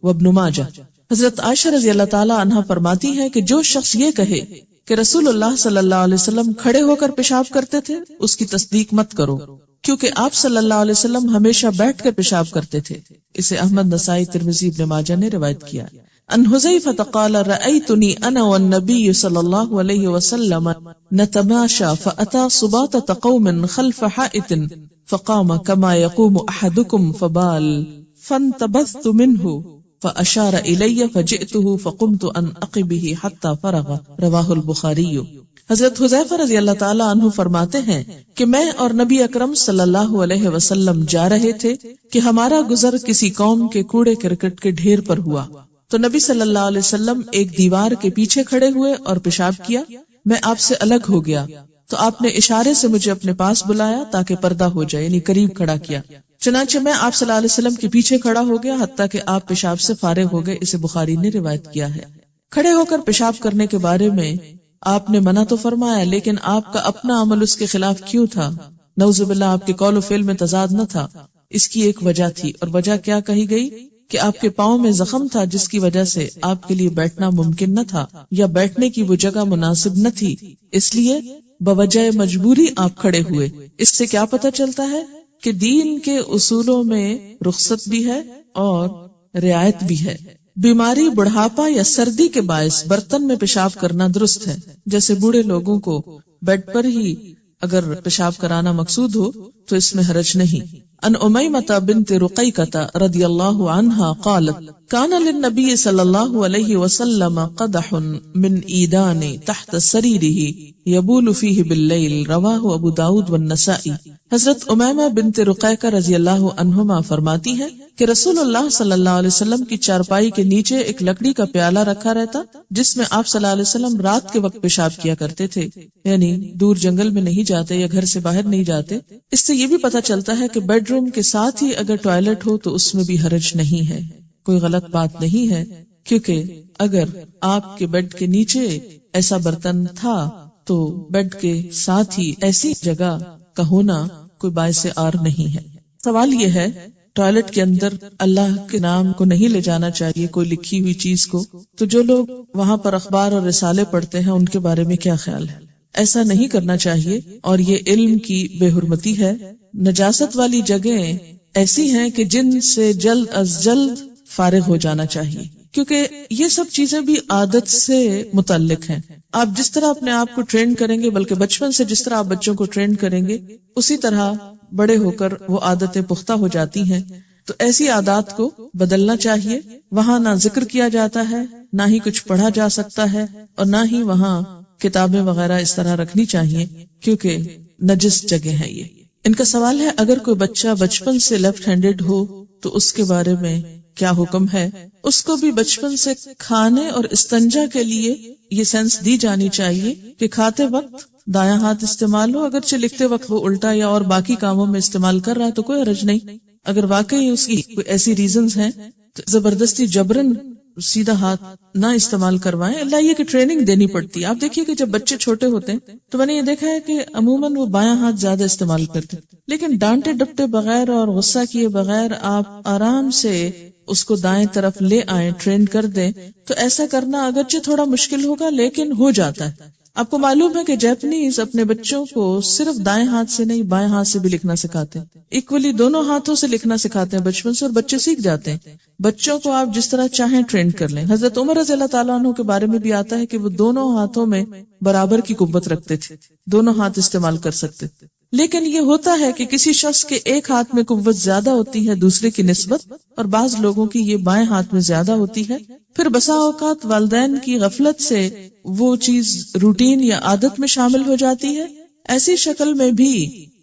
وابن ماجہ۔ حضرت عائشہ رضی اللہ تعالی عنہا فرماتی ہے کہ جو شخص یہ کہے کہ رسول اللہ صلی اللہ علیہ وسلم کھڑے ہو کر پیشاب کرتے تھے، اس کی تصدیق مت کرو، کیونکہ آپ صلی اللہ علیہ وسلم ہمیشہ بیٹھ کر پیشاب کرتے تھے، اسے احمد، نسائی، ترمذی، ابن ماجہ نے روایت کیا۔ ان حذیفہ قال رأیتنی انا والنبی صلی اللہ علیہ وسلم نتماشى فأتى صباطة قوم خلف حائط فقام كما يقوم احدكم فبال فانتبذت منه فاشار الي فجئته فقمت ان اقبه حتى فرغ، رواہ البخاری۔ حضرت حذیفہ رضی اللہ تعالی عنہ فرماتے ہیں کہ میں اور نبی اکرم صلی اللہ علیہ وسلم جا رہے تھے کہ ہمارا گزر کسی قوم کے کوڑے کرکٹ کے ڈھیر پر ہوا، تو نبی صلی اللہ علیہ وسلم ایک دیوار کے پیچھے کھڑے ہوئے اور پیشاب کیا، میں آپ سے الگ ہو گیا تو آپ نے اشارے سے مجھے اپنے پاس بلایا تاکہ پردہ ہو جائے، یعنی قریب کھڑا کیا، چنانچہ میں آپ صلی اللہ علیہ وسلم کے پیچھے کھڑا ہو گیا حتیٰ کہ آپ پیشاب سے فارغ ہو گئے، اسے بخاری نے روایت کیا ہے۔ کھڑے ہو کر پیشاب کرنے کے بارے میں آپ نے منع تو فرمایا، لیکن آپ کا اپنا عمل اس کے خلاف کیوں تھا؟ نعوذ باللہ آپ کے قول و فعل میں تضاد نہ تھا، اس کی ایک وجہ تھی، اور وجہ کیا کہی گئی کہ آپ کے پاؤں میں زخم تھا جس کی وجہ سے آپ کے لیے بیٹھنا ممکن نہ تھا یا بیٹھنے کی وہ جگہ مناسب نہ تھی، اس لیے بوجہ مجبوری آپ کھڑے ہوئے۔ اس سے کیا پتہ چلتا ہے کہ دین کے اصولوں میں رخصت بھی ہے اور رعایت بھی ہے۔ بیماری، بڑھاپا یا سردی کے باعث برتن میں پیشاب کرنا درست ہے، جیسے بوڑھے لوگوں کو بیڈ پر ہی اگر پیشاب کرانا مقصود ہو تو اس میں حرج نہیں۔ ان امیمہ بنت رقیقہ رضی اللہ عنہا قالت کان للنبی صلی اللہ علیہ وسلم قدح من عیدان تحت سریرہ یبول فیہ باللیل، رواہ ابو داود والنسائی۔ حضرت امیمہ بنت رقیقہ رضی اللہ عنہما فرماتی ہیں کہ رسول اللہ صلی اللہ علیہ وسلم کی چارپائی کے نیچے ایک لکڑی کا پیالہ رکھا رہتا جس میں آپ صلی اللہ علیہ وسلم رات کے وقت پیشاب کیا کرتے تھے، یعنی دور جنگل میں نہیں جاتے یا گھر سے باہر نہیں جاتے۔ اس سے یہ بھی پتہ چلتا ہے کہ بیڈ بیڈ روم کے ساتھ ہی اگر ٹوائلٹ ہو تو اس میں بھی حرج نہیں ہے، کوئی غلط بات نہیں ہے، کیونکہ اگر آپ کے بیڈ کے نیچے ایسا برتن تھا تو بیڈ کے ساتھ ہی ایسی جگہ کا ہونا کوئی باعث عار نہیں ہے۔ سوال یہ ہے ٹوائلٹ کے اندر اللہ کے نام کو نہیں لے جانا چاہیے، کوئی لکھی ہوئی چیز کو، تو جو لوگ وہاں پر اخبار اور رسالے پڑھتے ہیں ان کے بارے میں کیا خیال ہے؟ ایسا نہیں کرنا چاہیے اور یہ علم کی بے حرمتی ہے۔ نجاست والی جگہیں ایسی ہیں کہ جن سے جلد از جلد فارغ ہو جانا چاہیے، کیونکہ یہ سب چیزیں بھی عادت سے متعلق ہیں۔ آپ جس طرح اپنے آپ کو ٹرین کریں گے، بلکہ بچپن سے جس طرح آپ بچوں کو ٹرین کریں گے، اسی طرح بڑے ہو کر وہ عادتیں پختہ ہو جاتی ہیں۔ تو ایسی عادات کو بدلنا چاہیے۔ وہاں نہ ذکر کیا جاتا ہے، نہ ہی کچھ پڑھا جا سکتا ہے، اور نہ ہی وہاں کتابیں وغیرہ اس طرح رکھنی چاہیے، کیونکہ نجس جگہ ہے یہ۔ ان کا سوال ہے اگر کوئی بچہ بچپن سے لیفٹ ہینڈڈ ہو تو اس کے بارے میں کیا حکم ہے؟ اس کو بھی بچپن سے کھانے اور استنجا کے لیے یہ سینس دی جانی چاہیے کہ کھاتے وقت دایاں ہاتھ استعمال ہو، اگرچہ لکھتے وقت وہ الٹا یا اور باقی کاموں میں استعمال کر رہا ہے تو کوئی حرج نہیں۔ اگر واقعی اس کی کوئی ایسی ریزنز ہیں تو زبردستی جبرن سیدھا ہاتھ نہ استعمال کروائیں، اللہ یہ کہ ٹریننگ دینی پڑتی ہے۔ آپ دیکھیے کہ جب بچے چھوٹے ہوتے ہیں تو میں نے یہ دیکھا ہے کہ عموماً وہ بایاں ہاتھ زیادہ استعمال کرتے، لیکن ڈانٹے ڈپٹے بغیر اور غصہ کیے بغیر آپ آرام سے اس کو دائیں طرف لے آئیں، ٹرین کر دیں، تو ایسا کرنا اگرچہ تھوڑا مشکل ہوگا لیکن ہو جاتا ہے۔ آپ کو معلوم ہے کہ جیپنیز اپنے بچوں کو صرف دائیں ہاتھ سے نہیں بائیں ہاتھ سے بھی لکھنا سکھاتے ہیں، ایکولی دونوں ہاتھوں سے لکھنا سکھاتے ہیں بچپن سے، اور بچے سیکھ جاتے ہیں۔ بچوں کو آپ جس طرح چاہیں ٹرین کر لیں۔ حضرت عمر رضی اللہ تعالیٰ عنہ کے بارے میں بھی آتا ہے کہ وہ دونوں ہاتھوں میں برابر کی قوت رکھتے تھے، دونوں ہاتھ استعمال کر سکتے تھے۔ لیکن یہ ہوتا ہے کہ کسی شخص کے ایک ہاتھ میں قوت زیادہ ہوتی ہے دوسرے کی نسبت، اور بعض لوگوں کی یہ بائیں ہاتھ میں زیادہ ہوتی ہے۔ پھر بسا اوقات والدین کی غفلت سے وہ چیز روٹین یا عادت میں شامل ہو جاتی ہے۔ ایسی شکل میں بھی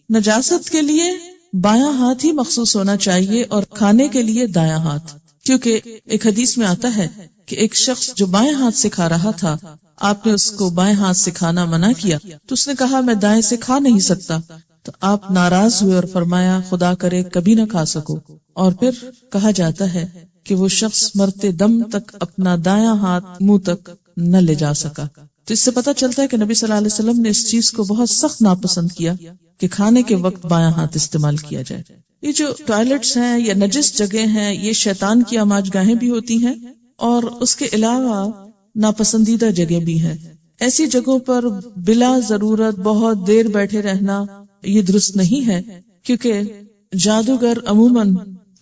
نجاست کے لیے بایاں ہاتھ ہی مخصوص ہونا چاہیے اور کھانے کے لیے دایاں ہاتھ، کیونکہ ایک حدیث میں آتا ہے کہ ایک شخص جو بائیں ہاتھ سے کھا رہا تھا، آپ نے اس کو بائیں ہاتھ سے کھانا منع کیا تو اس نے کہا میں دائیں سے کھا نہیں سکتا، تو آپ ناراض ہوئے اور فرمایا خدا کرے کبھی نہ کھا سکو۔ اور پھر کہا جاتا ہے کہ وہ شخص مرتے دم تک اپنا دایاں ہاتھ منہ تک نہ لے جا سکا۔ تو اس سے پتہ چلتا ہے کہ نبی صلی اللہ علیہ وسلم نے اس چیز کو بہت سخت ناپسند کیا کہ کھانے کے وقت بایاں ہاتھ استعمال کیا جائے۔ یہ جو ٹوائلٹس ہیں یا نجس جگہ ہیں، یہ شیطان کی آماج گاہیں بھی ہوتی ہیں، اور اس کے علاوہ ناپسندیدہ جگہ بھی ہیں۔ ایسی جگہوں پر بلا ضرورت بہت دیر بیٹھے رہنا یہ درست نہیں ہے، کیونکہ جادوگر عموماً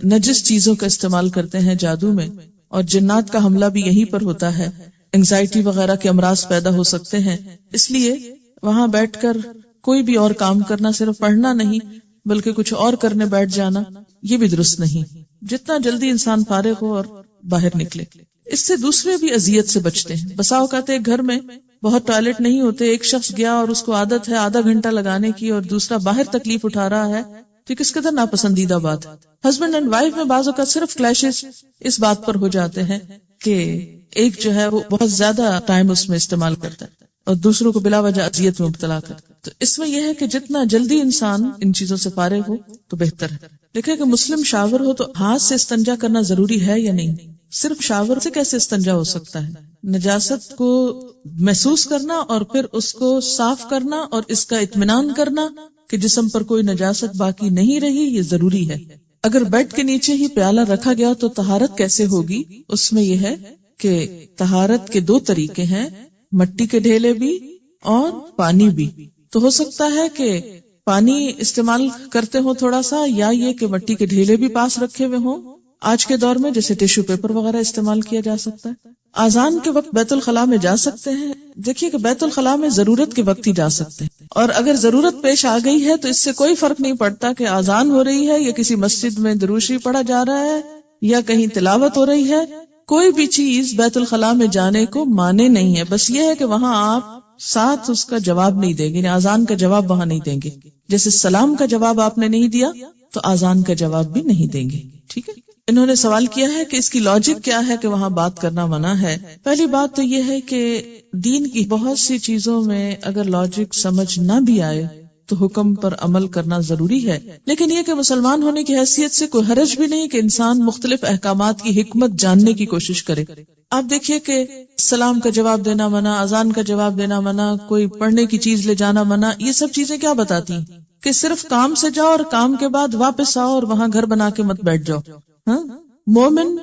نجس چیزوں کا استعمال کرتے ہیں جادو میں، اور جنات کا حملہ بھی یہیں پر ہوتا ہے، انگزائٹی وغیرہ کے امراض پیدا ہو سکتے ہیں۔ اس لیے وہاں بیٹھ کر کوئی بھی اور کام کرنا، صرف پڑھنا نہیں بلکہ کچھ اور کرنے بیٹھ جانا، یہ بھی درست نہیں۔ جتنا جلدی انسان فارغ ہو اور باہر نکلے، اس سے دوسرے بھی اذیت سے بچتے ہیں۔ بسا اوقات ایک گھر میں بہت ٹوائلٹ نہیں ہوتے، ایک شخص گیا اور اس کو عادت ہے آدھا گھنٹہ لگانے کی اور دوسرا باہر تکلیف اٹھا رہا ہے، تو کس قدر ناپسندیدہ بات ہے۔ ہسبینڈ اینڈ وائف میں بعض اوقات صرف کلیشز اس بات پر ہو جاتے ہیں کہ ایک جو ہے وہ بہت زیادہ ٹائم اس میں استعمال کرتا ہے اور دوسروں کو بلا وجہ اذیت میں مبتلا کرتا ہے۔ تو اس میں یہ ہے کہ جتنا جلدی انسان ان چیزوں سے فارغ ہو تو بہتر ہے۔ دیکھیں کہ مسلم شاور ہو تو ہاتھ سے استنجا کرنا ضروری ہے یا نہیں؟ صرف شاور سے کیسے استنجا ہو سکتا ہے؟ نجاست کو محسوس کرنا اور پھر اس کو صاف کرنا اور اس کا اطمینان کرنا کہ جسم پر کوئی نجاست باقی نہیں رہی، یہ ضروری ہے۔ اگر بیڈ کے نیچے ہی پیالہ رکھا گیا تو طہارت کیسے ہوگی؟ اس میں یہ ہے کہ طہارت کے دو طریقے ہیں، مٹی کے ڈھیلے بھی اور پانی بھی۔ تو ہو سکتا ہے کہ پانی استعمال کرتے ہوں تھوڑا سا، یا یہ کہ مٹی کے ڈھیلے بھی پاس رکھے ہوئے ہوں۔ آج کے دور میں جیسے ٹیشو پیپر وغیرہ استعمال کیا جا سکتا ہے۔ آذان کے وقت بیت الخلاء میں جا سکتے ہیں؟ دیکھیے کہ بیت الخلاء میں ضرورت کے وقت ہی جا سکتے ہیں، اور اگر ضرورت پیش آ گئی ہے تو اس سے کوئی فرق نہیں پڑتا کہ آذان ہو رہی ہے یا کسی مسجد میں درود شریف پڑھا جا رہا ہے یا کہیں تلاوت ہو رہی ہے، کوئی بھی چیز بیت الخلاء میں جانے کو مانے نہیں ہے۔ بس یہ ہے کہ وہاں آپ ساتھ اس کا جواب نہیں دیں گے، یعنی آذان کا جواب وہاں نہیں دیں گے، جیسے سلام کا جواب آپ نے نہیں دیا تو آذان کا جواب بھی نہیں دیں گے۔ ٹھیک ہے، انہوں نے سوال کیا ہے کہ اس کی لاجک کیا ہے کہ وہاں بات کرنا منع ہے۔ پہلی بات تو یہ ہے کہ دین کی بہت سی چیزوں میں اگر لاجک سمجھ نہ بھی آئے تو حکم پر عمل کرنا ضروری ہے، لیکن یہ کہ مسلمان ہونے کی حیثیت سے کوئی حرج بھی نہیں کہ انسان مختلف احکامات کی حکمت جاننے کی کوشش کرے۔ آپ دیکھیے کہ سلام کا جواب دینا منع، اذان کا جواب دینا منع، کوئی پڑھنے کی چیز لے جانا منع، یہ سب چیزیں کیا بتاتی ہیں کہ صرف کام سے جاؤ اور کام کے بعد واپس آؤ اور وہاں گھر بنا کے مت بیٹھ جاؤ۔ ہاں، مومن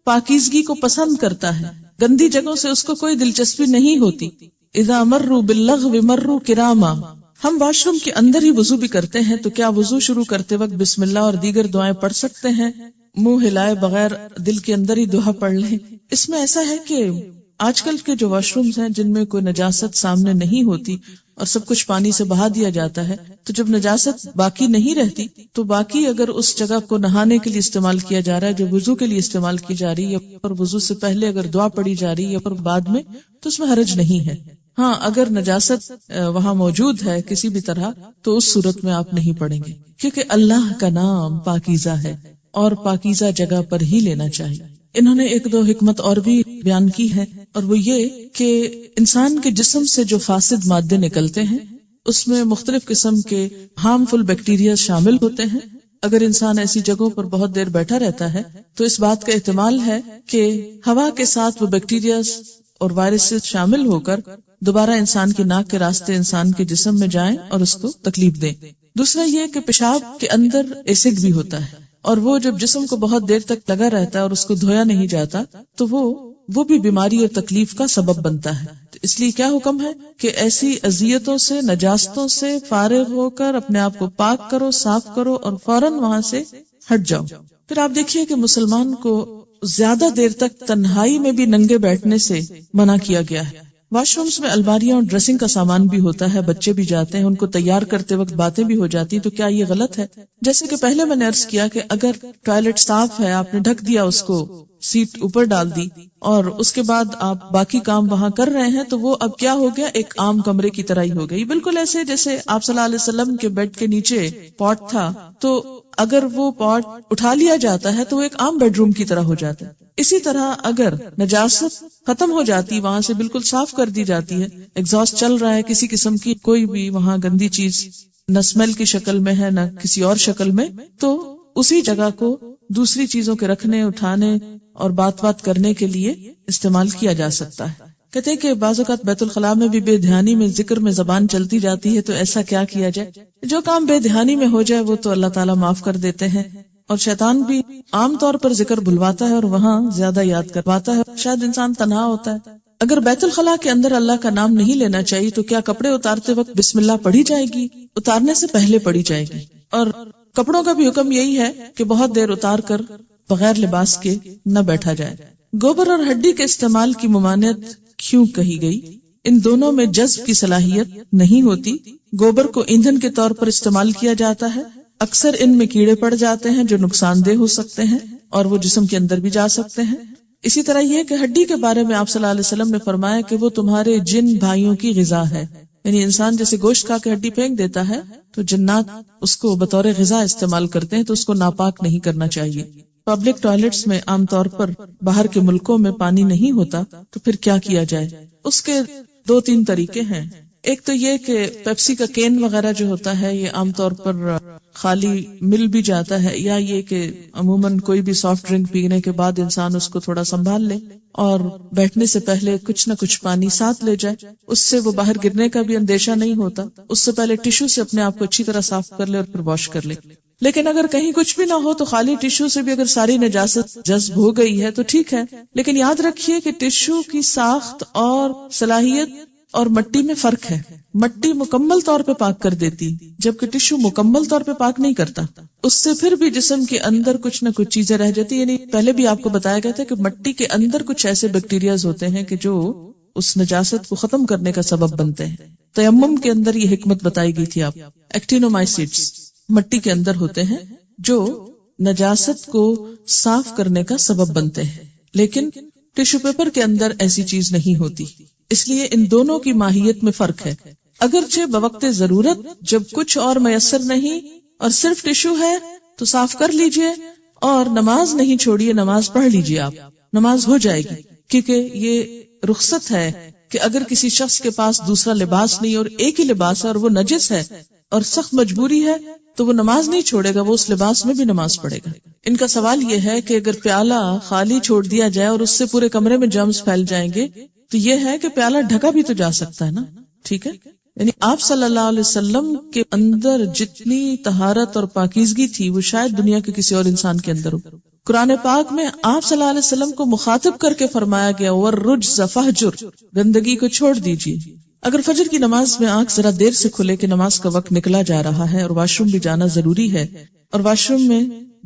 پاکیزگی کو پسند کرتا ہے، گندی جگہوں سے اس کو کوئی دلچسپی نہیں ہوتی۔ اذا مروا باللغو مروا کراما۔ ہم واش روم کے اندر ہی وضو بھی کرتے ہیں، تو کیا وضو شروع کرتے وقت بسم اللہ اور دیگر دعائیں پڑھ سکتے ہیں؟ منہ ہلائے بغیر دل کے اندر ہی دعا پڑھ لیں۔ اس میں ایسا ہے کہ آج کل کے جو واش رومز ہیں جن میں کوئی نجاست سامنے نہیں ہوتی اور سب کچھ پانی سے بہا دیا جاتا ہے، تو جب نجاست باقی نہیں رہتی تو باقی اگر اس جگہ کو نہانے کے لیے استعمال کیا جا رہا ہے، جو وضو کے لیے استعمال کی جا رہی ہے، اور وضو سے پہلے اگر دعا پڑھی جا رہی ہے اور بعد میں، تو اس میں حرج نہیں ہے۔ ہاں، اگر نجاست وہاں موجود ہے کسی بھی طرح تو اس صورت میں آپ نہیں پڑھیں گے، کیونکہ اللہ کا نام پاکیزہ ہے اور پاکیزہ جگہ پر ہی لینا چاہیے۔ انہوں نے ایک دو حکمت اور بھی بیان کی ہے، اور وہ یہ کہ انسان کے جسم سے جو فاسد مادے نکلتے ہیں اس میں مختلف قسم کے ہارمفل بیکٹیریا شامل ہوتے ہیں۔ اگر انسان ایسی جگہوں پر بہت دیر بیٹھا رہتا ہے تو اس بات کا احتمال ہے کہ ہوا کے ساتھ وہ بیکٹیریا اور وائرس شامل ہو کر دوبارہ انسان کی ناک کے راستے انسان کے جسم میں جائیں اور اس کو تکلیف دیں۔ دوسرا یہ کہ پیشاب کے اندر ایسڈ بھی ہوتا ہے، اور وہ جب جسم کو بہت دیر تک لگا رہتا ہے اور اس کو دھویا نہیں جاتا تو وہ بھی بیماری اور تکلیف کا سبب بنتا ہے۔ تو اس لیے کیا حکم ہے کہ ایسی اذیتوں سے، نجاستوں سے فارغ ہو کر اپنے آپ کو پاک کرو، صاف کرو اور فوراً وہاں سے ہٹ جاؤ۔ پھر آپ دیکھیے کہ مسلمان کو زیادہ دیر تک تنہائی میں بھی ننگے بیٹھنے سے منع کیا گیا ہے۔ واش رومز میں الماریاں اور ڈریسنگ کا سامان بھی ہوتا ہے، بچے بھی جاتے ہیں، ان کو تیار کرتے وقت باتیں بھی ہو جاتی، تو کیا یہ غلط ہے؟ جیسے کہ پہلے میں نے عرض کیا کہ اگر ٹوائلٹ صاف ہے، آپ نے ڈھک دیا اس کو، سیٹ اوپر ڈال دی اور اس کے بعد آپ باقی کام وہاں کر رہے ہیں، تو وہ اب کیا ہو گیا، ایک عام کمرے کی طرح ہی ہو گئی۔ بالکل ایسے جیسے آپ صلی اللہ علیہ وسلم کے بیڈ کے نیچے پاٹ تھا، تو اگر وہ پاٹ اٹھا لیا جاتا ہے تو وہ ایک عام بیڈ روم کی طرح ہو جاتا ہے۔ اسی طرح اگر نجاست ختم ہو جاتی، وہاں سے بالکل صاف کر دی جاتی ہے، ایگزاسٹ چل رہا ہے، کسی قسم کی کوئی بھی وہاں گندی چیز نہ اسمیل کی شکل میں ہے نہ کسی اور شکل میں، تو اسی جگہ کو دوسری چیزوں کے رکھنے، اٹھانے اور بات کرنے کے لیے استعمال کیا جا سکتا ہے۔ کہتے ہیں کہ بعض اوقات بیت الخلاء میں بھی بے دھیانی میں ذکر میں زبان چلتی جاتی ہے، تو ایسا کیا کیا جائے؟ جو کام بے دھیانی میں ہو جائے وہ تو اللہ تعالیٰ معاف کر دیتے ہیں، اور شیطان بھی عام طور پر ذکر بھلواتا ہے اور وہاں زیادہ یاد کرواتا ہے، شاید انسان تنہا ہوتا ہے۔ اگر بیت الخلاء کے اندر اللہ کا نام نہیں لینا چاہیے تو کیا کپڑے اتارتے وقت بسم اللہ پڑھی جائے گی؟ اتارنے سے پہلے پڑھی جائے گی۔ اور کپڑوں کا بھی حکم یہی ہے کہ بہت دیر اتار کر بغیر لباس کے نہ بیٹھا جائے۔ گوبر اور ہڈی کے استعمال کی ممانعت کیوں کہی گئی؟ ان دونوں میں جذب کی صلاحیت نہیں ہوتی۔ گوبر کو ایندھن کے طور پر استعمال کیا جاتا ہے، اکثر ان میں کیڑے پڑ جاتے ہیں جو نقصان دہ ہو سکتے ہیں اور وہ جسم کے اندر بھی جا سکتے ہیں۔ اسی طرح یہ کہ ہڈی کے بارے میں آپ صلی اللہ علیہ وسلم نے فرمایا کہ وہ تمہارے جن بھائیوں کی غذا ہے، یعنی انسان جیسے گوشت کھا کے ہڈی پھینک دیتا ہے تو جنات اس کو بطور غذا استعمال کرتے ہیں، تو اس کو ناپاک نہیں کرنا چاہیے۔ پبلک ٹوائلٹس میں عام طور پر باہر کے ملکوں میں پانی نہیں ہوتا، تو پھر کیا کیا جائے؟ اس کے 2-3 طریقے ہیں۔ ایک تو یہ کہ پیپسی کا کین وغیرہ جو ہوتا ہے یہ عام طور پر خالی مل بھی جاتا ہے، یا یہ کہ عموماً کوئی بھی سافٹ ڈرنک پینے کے بعد انسان اس کو تھوڑا سنبھال لے اور بیٹھنے سے پہلے کچھ نہ کچھ پانی ساتھ لے جائے، اس سے وہ باہر گرنے کا بھی اندیشہ نہیں ہوتا۔ اس سے پہلے ٹیشو سے اپنے آپ کو اچھی طرح صاف کر لے اور پھر واش کر لے۔ لیکن اگر کہیں کچھ بھی نہ ہو تو خالی ٹیشو سے بھی اگر ساری نجاست جذب ہو گئی ہے تو ٹھیک ہے، لیکن یاد رکھیے کہ ٹیشو کی ساخت اور صلاحیت اور مٹی میں فرق ہے۔ مٹی مکمل طور پہ پاک کر دیتی جبکہ ٹیشو مکمل طور پہ پاک نہیں کرتا، اس سے پھر بھی جسم کے اندر کچھ نہ کچھ چیزیں رہ جاتی، یعنی پہلے بھی آپ کو بتایا گیا تھا کہ مٹی کے اندر کچھ ایسے بیکٹیریاز ہوتے ہیں کہ جو اس نجاست کو ختم کرنے کا سبب بنتے ہیں۔ تیمم کے اندر یہ حکمت بتائی گئی تھی، آپ ایکٹینومائسیٹس مٹی کے اندر ہوتے ہیں جو نجاست کو صاف کرنے کا سبب بنتے ہیں، لیکن ٹیشو پیپر کے اندر ایسی چیز نہیں ہوتی، اس لیے ان دونوں کی ماہیت میں فرق ہے۔ اگرچہ بوقت ضرورت جب کچھ اور میسر نہیں اور صرف ٹیشو ہے تو صاف کر لیجئے اور نماز نہیں چھوڑیے، نماز پڑھ لیجئے، آپ نماز ہو جائے گی، کیونکہ یہ رخصت ہے کہ اگر کسی شخص کے پاس دوسرا لباس نہیں اور ایک ہی لباس ہے اور وہ نجس ہے اور سخت مجبوری ہے تو وہ نماز نہیں چھوڑے گا، وہ اس لباس میں بھی نماز پڑھے گا۔ ان کا سوال یہ ہے کہ اگر پیالہ خالی چھوڑ دیا جائے اور اس سے پورے کمرے میں جرمز پھیل جائیں گے تو یہ ہے کہ پیالہ ڈھکا بھی تو جا سکتا ہے نا، ٹھیک ہے؟ یعنی آپ صلی اللہ علیہ وسلم کے اندر جتنی طہارت اور پاکیزگی تھی وہ شاید دنیا کے کسی اور انسان کے اندر ہو۔ قرآن پاک میں آپ صلی اللہ علیہ وسلم کو مخاطب کر کے فرمایا گیا وَالرُّجْزَ فَاهْجُرْ، گندگی کو چھوڑ دیجیے۔ اگر فجر کی نماز میں آنکھ ذرا دیر سے کھلے کہ نماز کا وقت نکلا جا رہا ہے اور واش روم بھی جانا ضروری ہے اور واش روم میں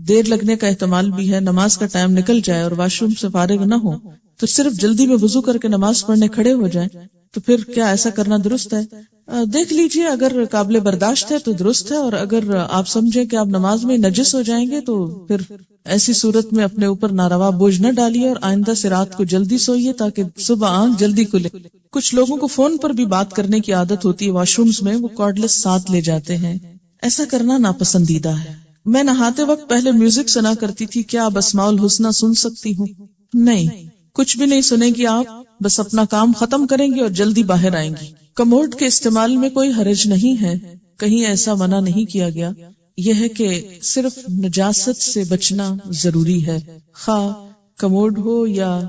دیر لگنے کا احتمال بھی ہے، نماز کا ٹائم نکل جائے اور واش روم سے فارغ نہ ہو تو صرف جلدی میں وضو کر کے نماز پڑھنے کھڑے ہو جائیں تو پھر کیا ایسا کرنا درست ہے؟ دیکھ لیجئے، اگر قابل برداشت ہے تو درست ہے، اور اگر آپ سمجھیں کہ آپ نماز میں نجس ہو جائیں گے تو پھر ایسی صورت میں اپنے اوپر ناروا بوجھ نہ ڈالیے اور آئندہ سے رات کو جلدی سوئیے تاکہ صبح آنکھ جلدی کھلے۔ کچھ لوگوں کو فون پر بھی بات کرنے کی عادت ہوتی ہے، واش رومز میں وہ کارڈلیس ساتھ لے جاتے ہیں، ایسا کرنا ناپسندیدہ ہے۔ میں نہاتے وقت پہلے میوزک سنا کرتی تھی، کیا اب اسماء الحسنی سن سکتی ہوں؟ نہیں، کچھ بھی نہیں سنیں گی آپ، بس اپنا کام ختم کریں گی اور جلدی باہر آئیں گی۔ کموڈ کے استعمال میں کوئی حرج نہیں ہے، کہیں ایسا منع نہیں کیا گیا، یہ ہے کہ صرف نجاست سے بچنا ضروری ہے، خواہ کموڈ ہو یا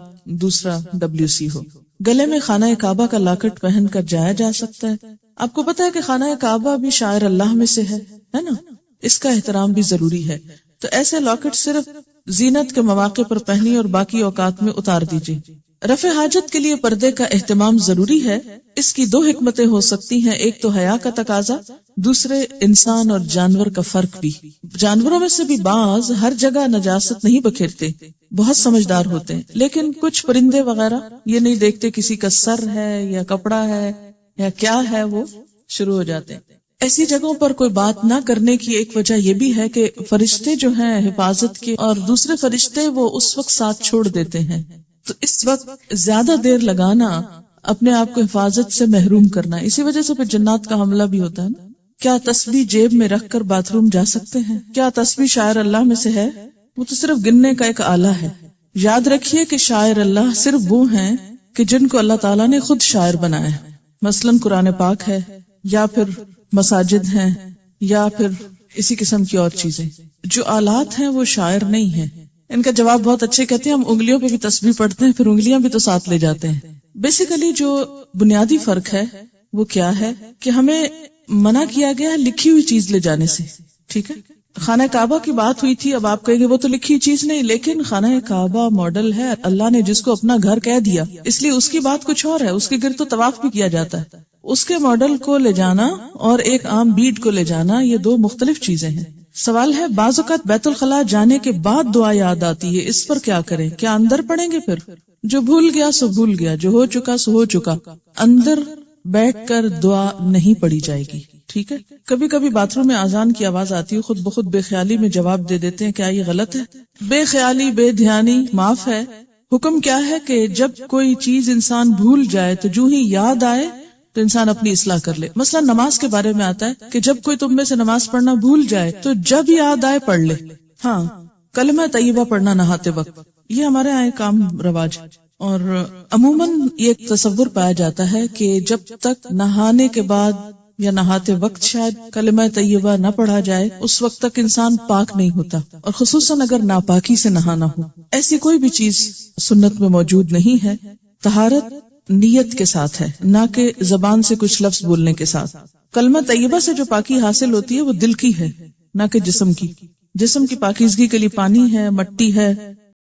دوسرا WC ہو۔ گلے میں خانہ کعبہ کا لاکٹ پہن کر جایا جا سکتا ہے۔ آپ کو پتا ہے کہ خانہ کعبہ بھی شاعر اللہ میں سے ہے نا، اس کا احترام بھی ضروری ہے، تو ایسے لاکٹ صرف زینت کے مواقع پر پہنی اور باقی اوقات میں اتار دیجیے۔ رفع حاجت کے لیے پردے کا اہتمام ضروری ہے، اس کی دو حکمتیں ہو سکتی ہیں، ایک تو حیا کا تقاضا، دوسرے انسان اور جانور کا فرق بھی۔ جانوروں میں سے بھی بعض ہر جگہ نجاست نہیں بکھیرتے، بہت سمجھدار ہوتے ہیں، لیکن کچھ پرندے وغیرہ یہ نہیں دیکھتے کسی کا سر ہے یا کپڑا ہے یا کیا ہے، وہ شروع ہو جاتے ہیں۔ ایسی جگہوں پر کوئی بات نہ کرنے کی ایک وجہ یہ بھی ہے کہ فرشتے جو ہیں حفاظت کے اور دوسرے فرشتے وہ اس وقت ساتھ چھوڑ دیتے ہیں، تو اس وقت زیادہ دیر لگانا اپنے آپ کو حفاظت سے محروم کرنا، اسی وجہ سے پھر جنات کا حملہ بھی ہوتا ہے نا۔ کیا تسبیح جیب میں رکھ کر باتھ روم جا سکتے ہیں؟ کیا تسبیح شاعر اللہ میں سے ہے؟ وہ تو صرف گننے کا ایک آلہ ہے۔ یاد رکھیے کہ شاعر اللہ صرف وہ ہیں کہ جن کو اللہ تعالیٰ نے خود شاعر بنایا ہے، مثلاً قرآن پاک ہے یا پھر مساجد ہیں یا پھر اسی قسم کی اور چیزیں۔ جو آلات ہیں وہ شاعر نہیں ہیں۔ ان کا جواب بہت اچھے کہتے ہیں، ہم انگلیوں پہ بھی تسبیح پڑھتے ہیں، پھر انگلیاں بھی تو ساتھ لے جاتے ہیں۔ بیسیکلی جو بنیادی فرق ہے وہ کیا ہے کہ ہمیں منع کیا گیا ہے لکھی ہوئی چیز لے جانے سے، ٹھیک ہے؟ خانہ کعبہ کی بات ہوئی تھی، اب آپ کہیں گے وہ تو لکھی چیز نہیں، لیکن خانہ کعبہ ماڈل ہے، اللہ نے جس کو اپنا گھر کہہ دیا، اس لیے اس کی بات کچھ اور ہے، اس کے گرد تو طواف بھی کیا جاتا ہے۔ اس کے ماڈل کو لے جانا اور ایک عام بیڈ کو لے جانا یہ دو مختلف چیزیں ہیں۔ سوال ہے بعض اوقات بیت الخلاء جانے کے بعد دعا یاد آتی ہے، اس پر کیا کریں؟ کیا اندر پڑھیں گے؟ پھر جو بھول گیا سو بھول گیا، جو ہو چکا سو ہو چکا، اندر بیٹھ کر دعا نہیں پڑھی جائے گی، ٹھیک ہے؟ کبھی کبھی باتھ روم میں اذان کی آواز آتی ہے، خود بخود بے خیالی میں جواب دے دیتے ہیں، کیا یہ غلط ہے؟ بے خیالی بے دھیانی معاف ہے۔ حکم کیا ہے کہ جب کوئی چیز انسان بھول جائے تو جو ہی یاد آئے تو انسان اپنی اصلاح کر لے۔ مثلا نماز کے بارے میں آتا ہے کہ جب کوئی تم میں سے نماز پڑھنا بھول جائے تو جب یاد آئے پڑھ لے۔ ہاں، کلمہ طیبہ پڑھنا نہاتے وقت، یہ ہمارے یہاں ایک عام رواج، اور عموماً یہ ایک تصور پایا جاتا ہے کہ جب تک نہانے کے بعد یا نہاتے وقت شاید کلمہ طیبہ نہ پڑھا جائے اس وقت تک انسان پاک نہیں ہوتا، اور خصوصاً اگر ناپاکی سے نہانا ہو۔ ایسی کوئی بھی چیز سنت میں موجود نہیں ہے۔ طہارت نیت کے ساتھ ہے، نہ کہ زبان سے کچھ لفظ بولنے کے ساتھ۔ کلمہ طیبہ سے جو پاکی حاصل ہوتی ہے وہ دل کی ہے، نہ کہ جسم کی۔ جسم کی پاکیزگی کے لیے پانی ہے، مٹی ہے،